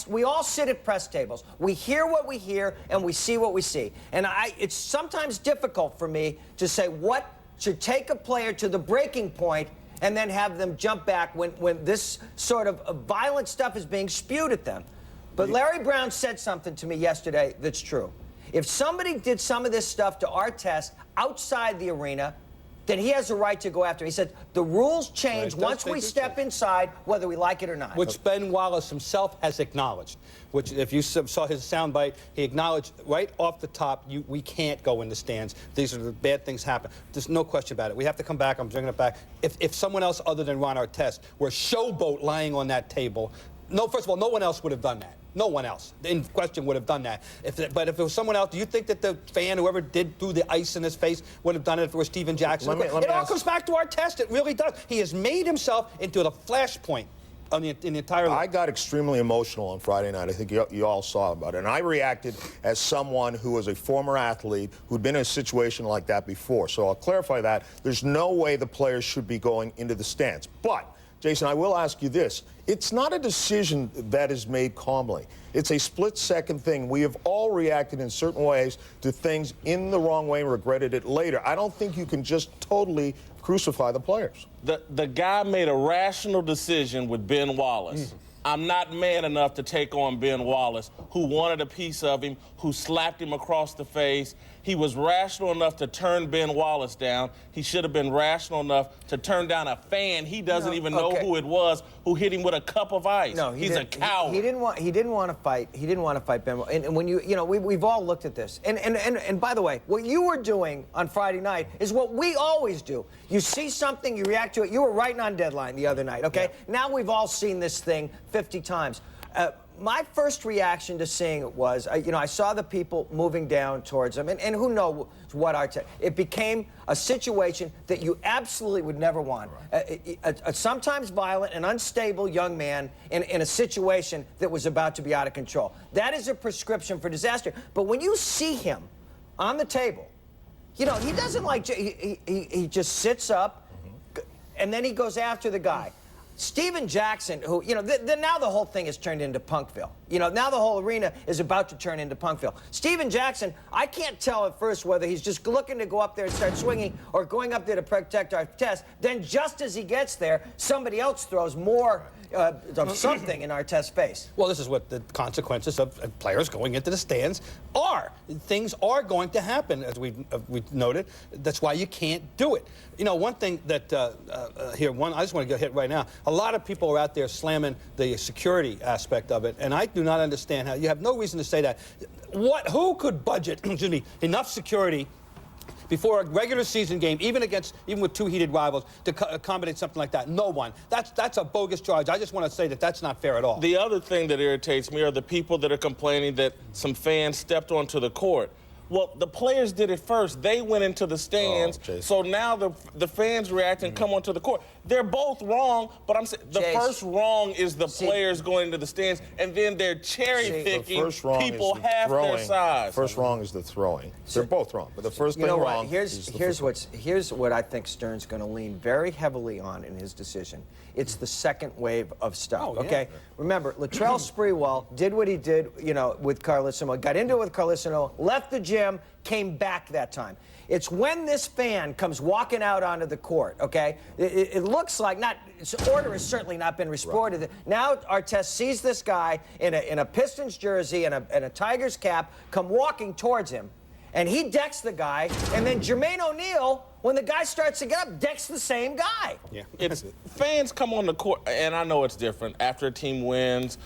We all sit at press tables. We hear what we hear and we see what we see. And it's sometimes difficult for me to say what should take a player to the breaking point and then have them jump back when this sort of violent stuff is being spewed at them. But Larry Brown said something to me yesterday that's true. If somebody did some of this stuff to Artest outside the arena, then he has a right to go after him. He said the rules change Right. once we step inside, whether we like it or not. Which Ben Wallace himself has acknowledged. Which, if you saw his soundbite, he acknowledged right off the top, we can't go in the stands. These are the bad things happen. There's no question about it. We have to come back. I'm bringing it back. If someone else other than Ron Artest were showboat lying on that table, first of all, no one else would have done that. No one else in question would have done that. But if it was someone else, do you think that the fan, whoever threw the ice in his face, would have done it if it was Steven Jackson? It all comes back to Artest. It really does. He has made himself into the flashpoint in the entire league. I got extremely emotional on Friday night. I think you all saw about it. And I reacted as someone who was a former athlete who'd been in a situation like that before. So I'll clarify that. There's no way the players should be going into the stands. But, Jason, I will ask you this. It's not a decision that is made calmly. It's a split-second thing. We have all reacted in certain ways to things in the wrong way and regretted it later. I don't think you can just totally crucify the players. The guy made a rational decision with Ben Wallace. I'm not man enough to take on Ben Wallace, who wanted a piece of him, who slapped him across the face. He was rational enough to turn Ben Wallace down. He should have been rational enough to turn down a fan he doesn't even know who it was who hit him with a cup of ice. No, he's a coward. He didn't want to fight. He didn't want to fight Ben. And when we've all looked at this. And by the way, what you were doing on Friday night is what we always do. You see something, you react to it. You were right on deadline the other night. Okay. Yeah. Now we've all seen this thing 50 times. My first reaction to seeing it was, I saw the people moving down towards him, and who knows what it became a situation that you absolutely would never want. A sometimes violent and unstable young man in a situation that was about to be out of control. That is a prescription for disaster. But when you see him on the table, he doesn't he just sits up, and then he goes after the guy. Steven Jackson, who, now the whole thing has turned into Punkville. Now the whole arena is about to turn into Punkville. Steven Jackson, I can't tell at first whether he's just looking to go up there and start swinging or going up there to protect Artest. Then just as he gets there, somebody else throws more of something in Artest's face. Well, this is what the consequences of players going into the stands are. Things are going to happen, as we noted. That's why you can't do it. One thing that I just want to get hit right now. A lot of people are out there slamming the security aspect of it, and I do not understand how you have no reason to say that. Who could budget enough security before a regular season game, even with two heated rivals, to accommodate something like that? No one. That's a bogus charge. I just want to say that that's not fair at all. The other thing that irritates me are the people that are complaining that some fans stepped onto the court. Well, the players did it first. They went into the stands. So now the fans react and come onto the court. They're both wrong, but I'm saying the first wrong is the players going into the stands, and then they're cherry-picking people half their size. First wrong is the throwing. They're both wrong, but the first thing wrong is the here's what I think Stern's going to lean very heavily on in his decision. It's the second wave of stuff, okay? Remember, Latrell Sprewell did what he did, with Carlissimo, got into it with Carlissimo, left the gym, came back that time. It's when this fan comes walking out onto the court, okay? It looks like order has certainly not been restored. Right. Now Artest sees this guy in a Pistons jersey and a Tigers cap come walking towards him, and he decks the guy, and then Jermaine O'Neal, when the guy starts to get up, decks the same guy. Yeah. Fans come on the court, and I know it's different. After a team wins,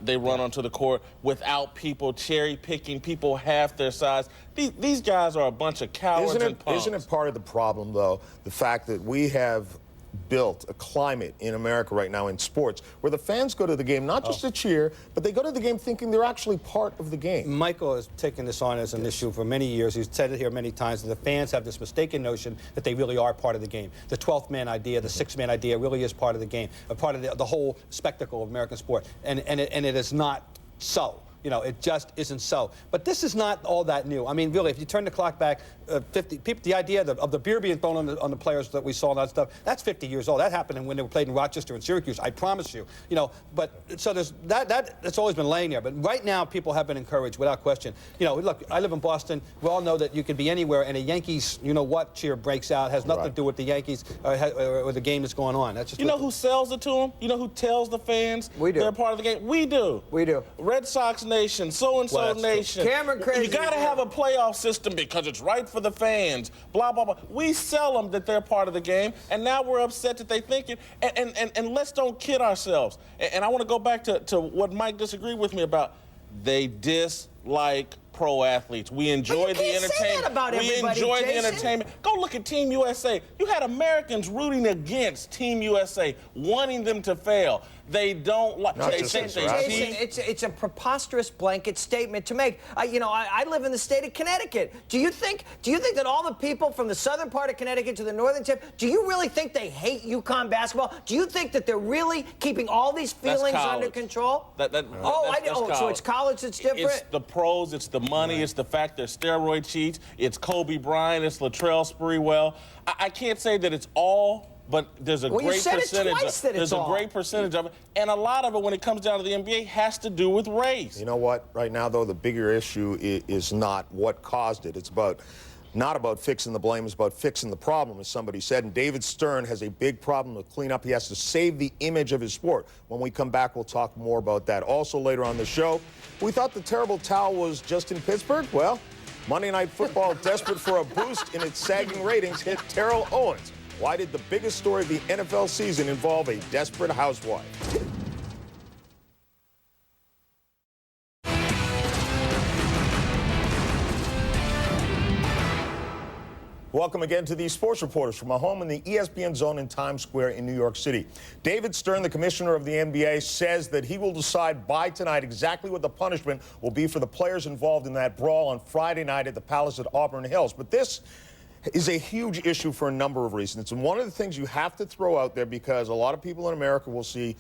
they run onto the court without people cherry-picking people half their size. These guys are a bunch of cowards and punks. Isn't it part of the problem, though, the fact that we have built a climate in America right now in sports where the fans go to the game not just to cheer, but they go to the game thinking they're actually part of the game? Michael has taken this on as an issue for many years. He's said it here many times that the fans have this mistaken notion that they really are part of the game. The 12th man idea, the 6th man idea really is part of the game, a part of the whole spectacle of American sport. And it is not so. It just isn't so. But this is not all that new. I mean, really, if you turn the clock back 50, the idea of the beer being thrown on the players that we saw and that stuff, that's 50 years old. That happened when they were played in Rochester and Syracuse, I promise you. But so there's that's always been laying there. But right now, people have been encouraged without question. Look, I live in Boston. We all know that you can be anywhere, and a Yankees, what cheer breaks out has nothing to do with the Yankees or the game that's going on. That's just who sells it to them? Who tells the fans they're part of the game? We do. We do. Red Sox Nation nation, so-and-so nation. Cameron crazy. You got to have a playoff system because it's right for the fans, blah, blah, blah. We sell them that they're part of the game, and now we're upset that they think it. And let's don't kid ourselves. And I want to go back to what Mike disagreed with me about. They dislike pro athletes. We enjoy the entertainment. We enjoy the entertainment. Go look at Team USA. You had Americans rooting against Team USA, wanting them to fail. They don't like. Jason, it's a preposterous blanket statement to make. I live in the state of Connecticut. Do you think that all the people from the southern part of Connecticut to the northern tip, do you really think they hate UConn basketball? Do you think that they're really keeping all these feelings under control? So it's college that's different? It's the pros, it's the money, it's the fact they're steroid cheats, it's Kobe Bryant, it's Latrell Sprewell. I can't say that it's all, but there's a great percentage. There's a great percentage of it, and a lot of it, when it comes down to the NBA, has to do with race. You know what? Right now, though, the bigger issue is not what caused it. It's not about fixing the blame. It's about fixing the problem, as somebody said. And David Stern has a big problem to clean up. He has to save the image of his sport. When we come back, we'll talk more about that. Also, later on the show, we thought the terrible towel was just in Pittsburgh. Well, Monday Night Football, desperate for a boost in its sagging ratings, hit Terrell Owens. Why did the biggest story of the NFL season involve a desperate housewife? Welcome again to the Sports Reporters from our home in the ESPN zone in Times Square in New York City. David Stern, the commissioner of the NBA, says that he will decide by tonight exactly what the punishment will be for the players involved in that brawl on Friday night at the Palace at Auburn Hills. But this is a huge issue for a number of reasons. And one of the things you have to throw out there, because a lot of people in America will see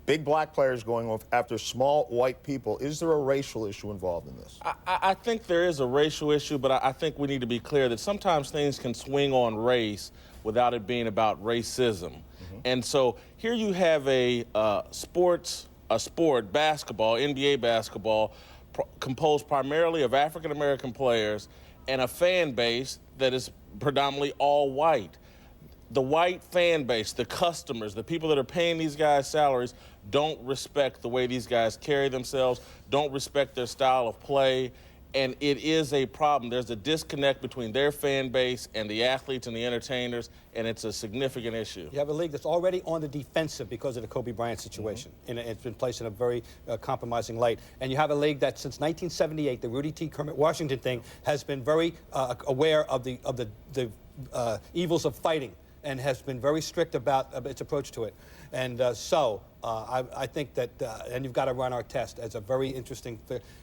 big black players going after small white people, is there a racial issue involved in this? I think there is a racial issue, but I think we need to be clear that sometimes things can swing on race without it being about racism. And so here you have a sport, basketball, NBA basketball, composed primarily of African-American players and a fan base that is predominantly all white. The white fan base, the customers, the people that are paying these guys salaries don't respect the way these guys carry themselves, don't respect their style of play, and it is a problem. There's a disconnect between their fan base and the athletes and the entertainers, and it's a significant issue. You have a league that's already on the defensive because of the Kobe Bryant situation, and it's been placed in a very compromising light. And you have a league that since 1978, the Rudy T. Kermit Washington thing, has been very aware of the evils of fighting, and has been very strict about its approach to it. And I think that, and you've got to run Artest as a very interesting.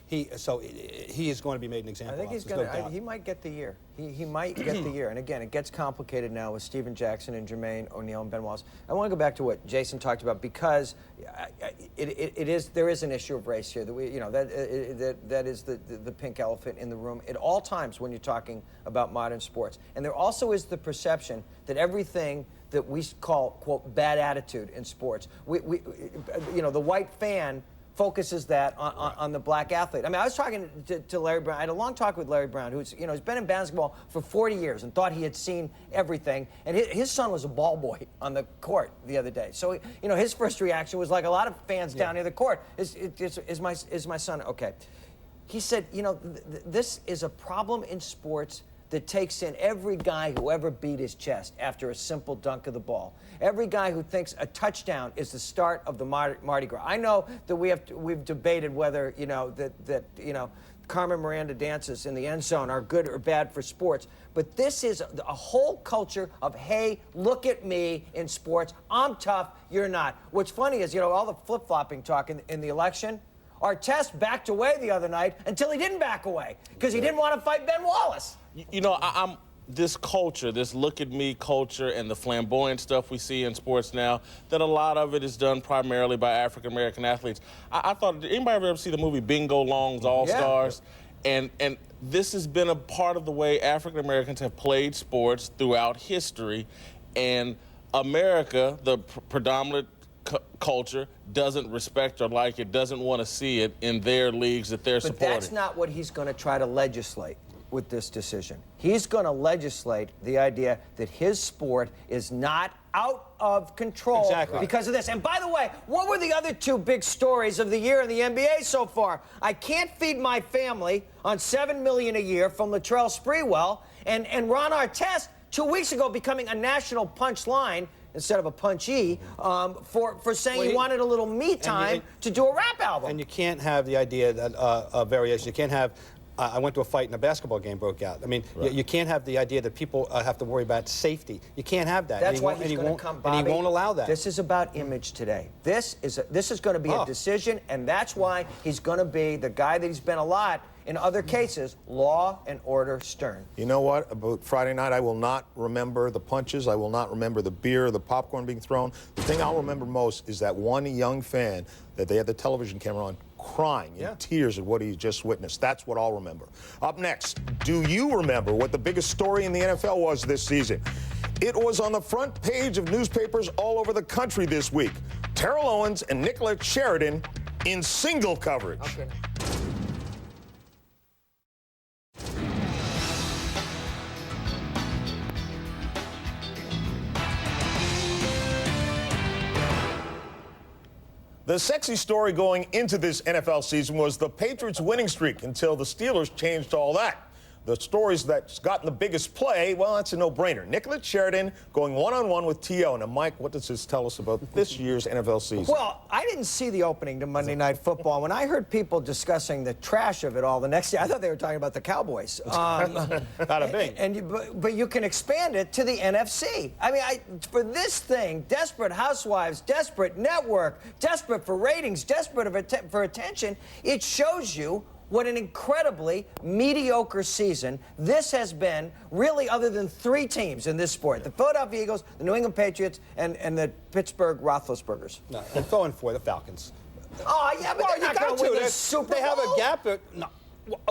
He is going to be made an example. I think he's going to. He might get the year. He might get the year. And again, it gets complicated now with Steven Jackson and Jermaine O'Neal and Ben Wallace. I want to go back to what Jason talked about, because there is an issue of race here. That is the pink elephant in the room at all times when you're talking about modern sports. And there also is the perception that everything that we call, quote, bad attitude in sports, the white fan focuses that on the black athlete. I mean, I was talking to Larry Brown. I had a long talk with Larry Brown, who's he's been in basketball for 40 years and thought he had seen everything. And his son was a ball boy on the court the other day. So his first reaction was like a lot of fans down near the court. Is my son okay? He said, this is a problem in sports that takes in every guy who ever beat his chest after a simple dunk of the ball. Every guy who thinks a touchdown is the start of the Mardi Gras. I know that we've debated whether Carmen Miranda dances in the end zone are good or bad for sports, but this is a whole culture of, hey, look at me in sports. I'm tough, you're not. What's funny is, all the flip-flopping talk in the election, Artest backed away the other night until he didn't back away because he didn't want to fight Ben Wallace. I'm this culture, this look at me culture and the flamboyant stuff we see in sports now, that a lot of it is done primarily by African-American athletes. I thought, did anybody ever see the movie Bingo Long's All-Stars? Yeah. And this has been a part of the way African-Americans have played sports throughout history. And America, the predominant culture, doesn't respect or like it, doesn't want to see it in their leagues that they're supporting. But that's not what he's going to try to legislate with this decision. He's going to legislate the idea that his sport is not out of control because of this. And by the way, what were the other two big stories of the year in the NBA so far? I can't feed my family on $7 million a year from Latrell Sprewell, and Ron Artest 2 weeks ago becoming a national punchline instead of a punchee for saying he wanted a little me time to do a rap album. And you can't have the idea that variation. You can't have. I went to a fight and a basketball game broke out. I mean, you can't have the idea that people have to worry about safety. You can't have that. That's why he's going to come, Bobby. And he won't allow that. This is about image today. This is going to be a decision, and that's why he's going to be the guy that he's been a lot in other cases, law and order stern. You know what? About Friday night, I will not remember the punches. I will not remember the beer, the popcorn being thrown. The thing I'll remember most is that one young fan that they had the television camera on crying in tears at what he just witnessed. That's what I'll remember. Up next, do you remember what the biggest story in the NFL was this season? It was on the front page of newspapers all over the country this week. Terrell Owens and Nicholas Sheridan in single coverage. Okay. The sexy story going into this NFL season was the Patriots' winning streak until the Steelers changed all that. The stories that's gotten the biggest play, well, that's a no-brainer. Nicholas Sheridan going one-on-one with T.O. Now, Mike, what does this tell us about this year's NFL season? Well, I didn't see the opening to Monday Night Football. When I heard people discussing the trash of it all the next day, I thought they were talking about the Cowboys. Bada bing. But you can expand it to the NFC. I mean, for this thing, desperate housewives, desperate network, desperate for ratings, desperate for attention, it shows you what an incredibly mediocre season this has been, really, other than three teams in this sport. The Philadelphia Eagles, the New England Patriots, and the Pittsburgh Roethlisbergers. No, I'm going for the Falcons. Oh, yeah, but they're not going to win the Super Bowl. They have a gap. No.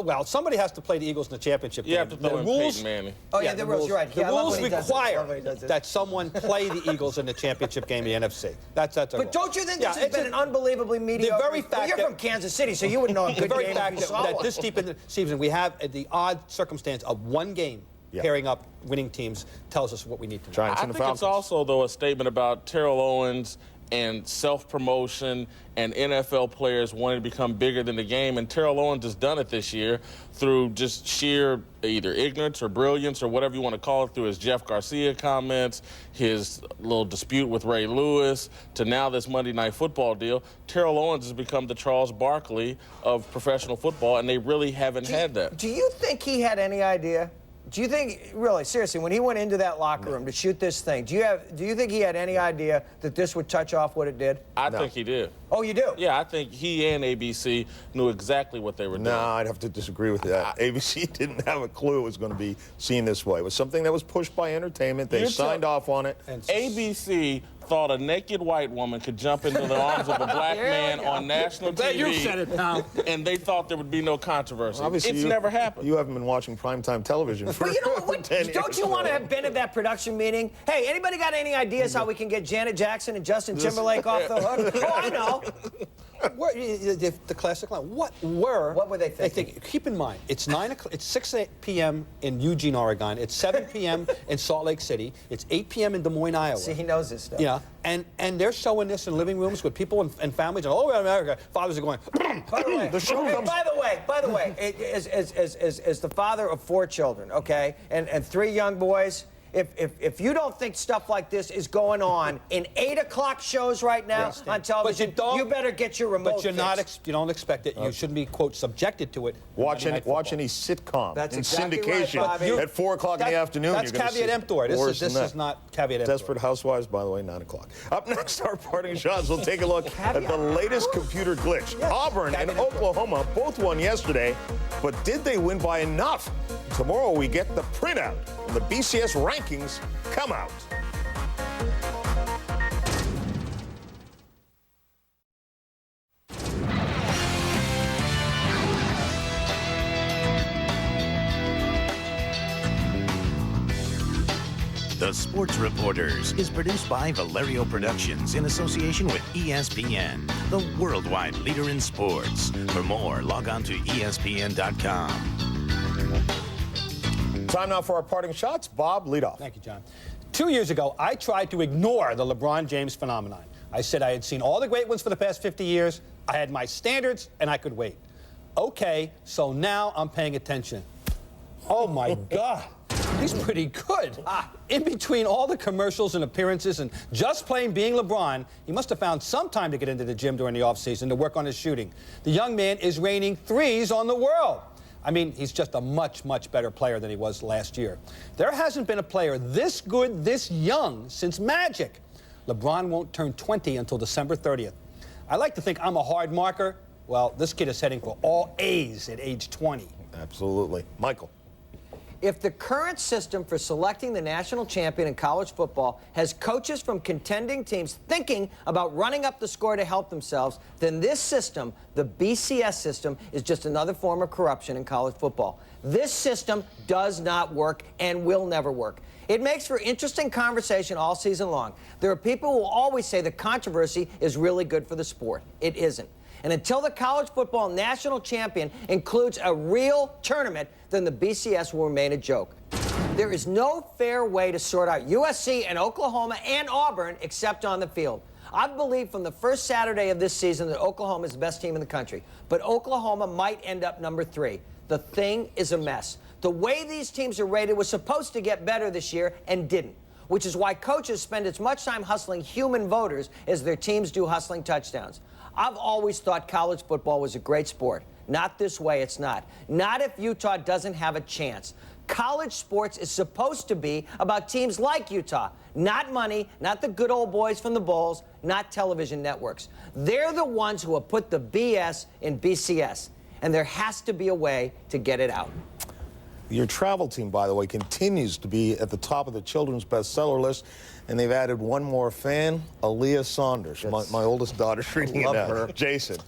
Well, somebody has to play the Eagles in the championship game. You have to throw in Peyton Manning. Oh, yeah, the rules, you're right. The rules require that someone play the Eagles in the championship game in the NFC. That's But don't you think this has been an unbelievably mediocre? The very fact you're from Kansas City, so you would know a good game if you saw that one. this deep in the season, we have the odd circumstance of one game pairing up winning teams tells us what we need to know. I think it's also, though, a statement about Terrell Owens and self-promotion and NFL players wanting to become bigger than the game. And Terrell Owens has done it this year through just sheer either ignorance or brilliance or whatever you want to call it, through his Jeff Garcia comments, his little dispute with Ray Lewis, to now this Monday Night Football deal. Terrell Owens has become the Charles Barkley of professional football, and they really haven't had that. Do you think he had any idea? Do you think, really, seriously, when he went into that locker room to shoot this thing, do you think he had any idea that this would touch off what it did? I think he did. Oh, you do? Yeah, I think he and ABC knew exactly what they were doing. No, I'd have to disagree with that. ABC didn't have a clue it was going to be seen this way. It was something that was pushed by entertainment. They signed off on it. And ABC thought a naked white woman could jump into the arms of a black man on national TV. You said it, pal. And they thought there would be no controversy. Obviously, it's never happened. You haven't been watching primetime television for But you know what? 10 years. Don't you want to have been at that production meeting? Hey, anybody got any ideas how we can get Janet Jackson and Justin Timberlake off the hook? Oh, I know. The classic line. What were they thinking? Keep in mind, it's 6 p.m. in Eugene, Oregon. It's 7 p.m. in Salt Lake City. It's 8 p.m. in Des Moines, Iowa. See, he knows this stuff. Yeah, and they're showing this in living rooms with people and families all over America. Fathers are going. By the way, by the way, as the father of 4 children, okay, and 3 young boys. If you don't think stuff like this is going on in 8 o'clock shows right now on television, you better get your remote. But you don't expect it. You shouldn't be, quote, subjected to it. Watch any sitcom in syndication right, at 4 o'clock in the afternoon. That's caveat emptor. This is not caveat emptor. Desperate Housewives, by the way, 9 o'clock. Up next, our parting shots. We'll take a look at the latest computer glitch. Auburn and Oklahoma both won yesterday, but did they win by enough? Tomorrow we get the printout and the BCS rankings come out. The Sports Reporters is produced by Valerio Productions in association with ESPN, the worldwide leader in sports. For more, log on to ESPN.com. Time now for our parting shots. Bob, lead off. Thank you, John. 2 years ago, I tried to ignore the LeBron James phenomenon. I said I had seen all the great ones for the past 50 years. I had my standards, and I could wait. Okay, so now I'm paying attention. Oh, my God. He's pretty good. In between all the commercials and appearances and just plain being LeBron, he must have found some time to get into the gym during the offseason to work on his shooting. The young man is raining threes on the world. I mean, he's just a much, much better player than he was last year. There hasn't been a player this good, this young, since Magic. LeBron won't turn 20 until December 30th. I like to think I'm a hard marker. Well, this kid is heading for all A's at age 20. Absolutely. Michael. If the current system for selecting the national champion in college football has coaches from contending teams thinking about running up the score to help themselves, then this system, the BCS system, is just another form of corruption in college football. This system does not work and will never work. It makes for interesting conversation all season long. There are people who will always say the controversy is really good for the sport. It isn't. And until the college football national champion includes a real tournament, then the BCS will remain a joke. There is no fair way to sort out USC and Oklahoma and Auburn except on the field. I've believed from the first Saturday of this season that Oklahoma is the best team in the country, but Oklahoma might end up number 3. The thing is a mess. The way these teams are rated was supposed to get better this year and didn't, which is why coaches spend as much time hustling human voters as their teams do hustling touchdowns. I've always thought college football was a great sport. Not this way, it's not. Not if Utah doesn't have a chance. College sports is supposed to be about teams like Utah. Not money, not the good old boys from the bowls, not television networks. They're the ones who have put the BS in BCS, and there has to be a way to get it out. Your travel team, by the way, continues to be at the top of the children's bestseller list, and they've added one more fan, Aaliyah Saunders. My oldest daughter's reading it out. Jason.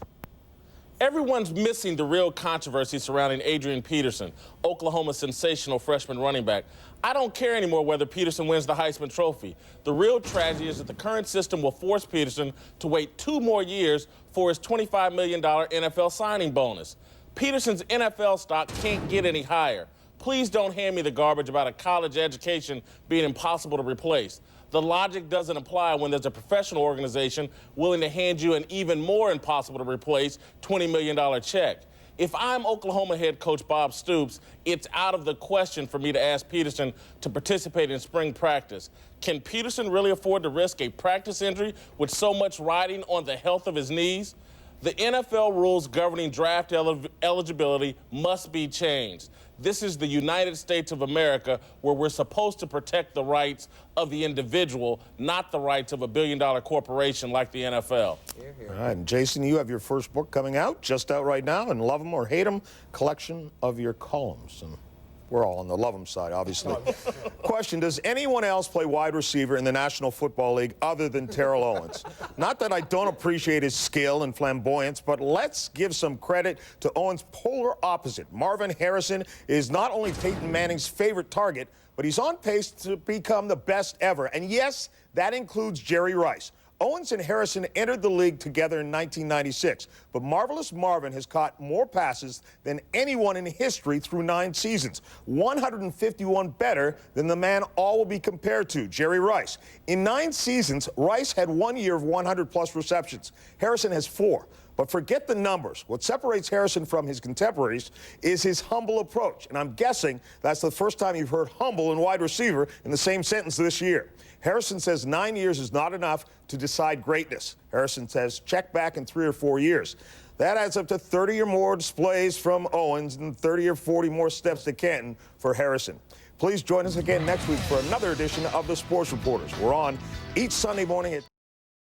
Everyone's missing the real controversy surrounding Adrian Peterson, Oklahoma's sensational freshman running back. I don't care anymore whether Peterson wins the Heisman Trophy. The real tragedy is that the current system will force Peterson to wait 2 more years for his $25 million NFL signing bonus. Peterson's NFL stock can't get any higher. Please don't hand me the garbage about a college education being impossible to replace. The logic doesn't apply when there's a professional organization willing to hand you an even more impossible to replace $20 million check. If I'm Oklahoma head coach Bob Stoops, it's out of the question for me to ask Peterson to participate in spring practice. Can Peterson really afford to risk a practice injury with so much riding on the health of his knees? The NFL rules governing draft eligibility must be changed. This is the United States of America, where we're supposed to protect the rights of the individual, not the rights of a billion-dollar corporation like the NFL. All right, and Jason, you have your first book coming out, just out right now, and Love 'em or Hate 'em, collection of your columns. And we're all on the love 'em side, obviously. Question, does anyone else play wide receiver in the National Football League other than Terrell Owens? Not that I don't appreciate his skill and flamboyance, but let's give some credit to Owens' polar opposite. Marvin Harrison is not only Peyton Manning's favorite target, but he's on pace to become the best ever. And yes, that includes Jerry Rice. Owens and Harrison entered the league together in 1996, but Marvelous Marvin has caught more passes than anyone in history through 9 seasons, 151 better than the man all will be compared to, Jerry Rice. In 9 seasons, Rice had 1 year of 100-plus receptions. Harrison has 4. But forget the numbers. What separates Harrison from his contemporaries is his humble approach. And I'm guessing that's the first time you've heard humble and wide receiver in the same sentence this year. Harrison says 9 years is not enough to decide greatness. Harrison says check back in 3 or 4 years. That adds up to 30 or more displays from Owens and 30 or 40 more steps to Canton for Harrison. Please join us again next week for another edition of the Sports Reporters. We're on each Sunday morning at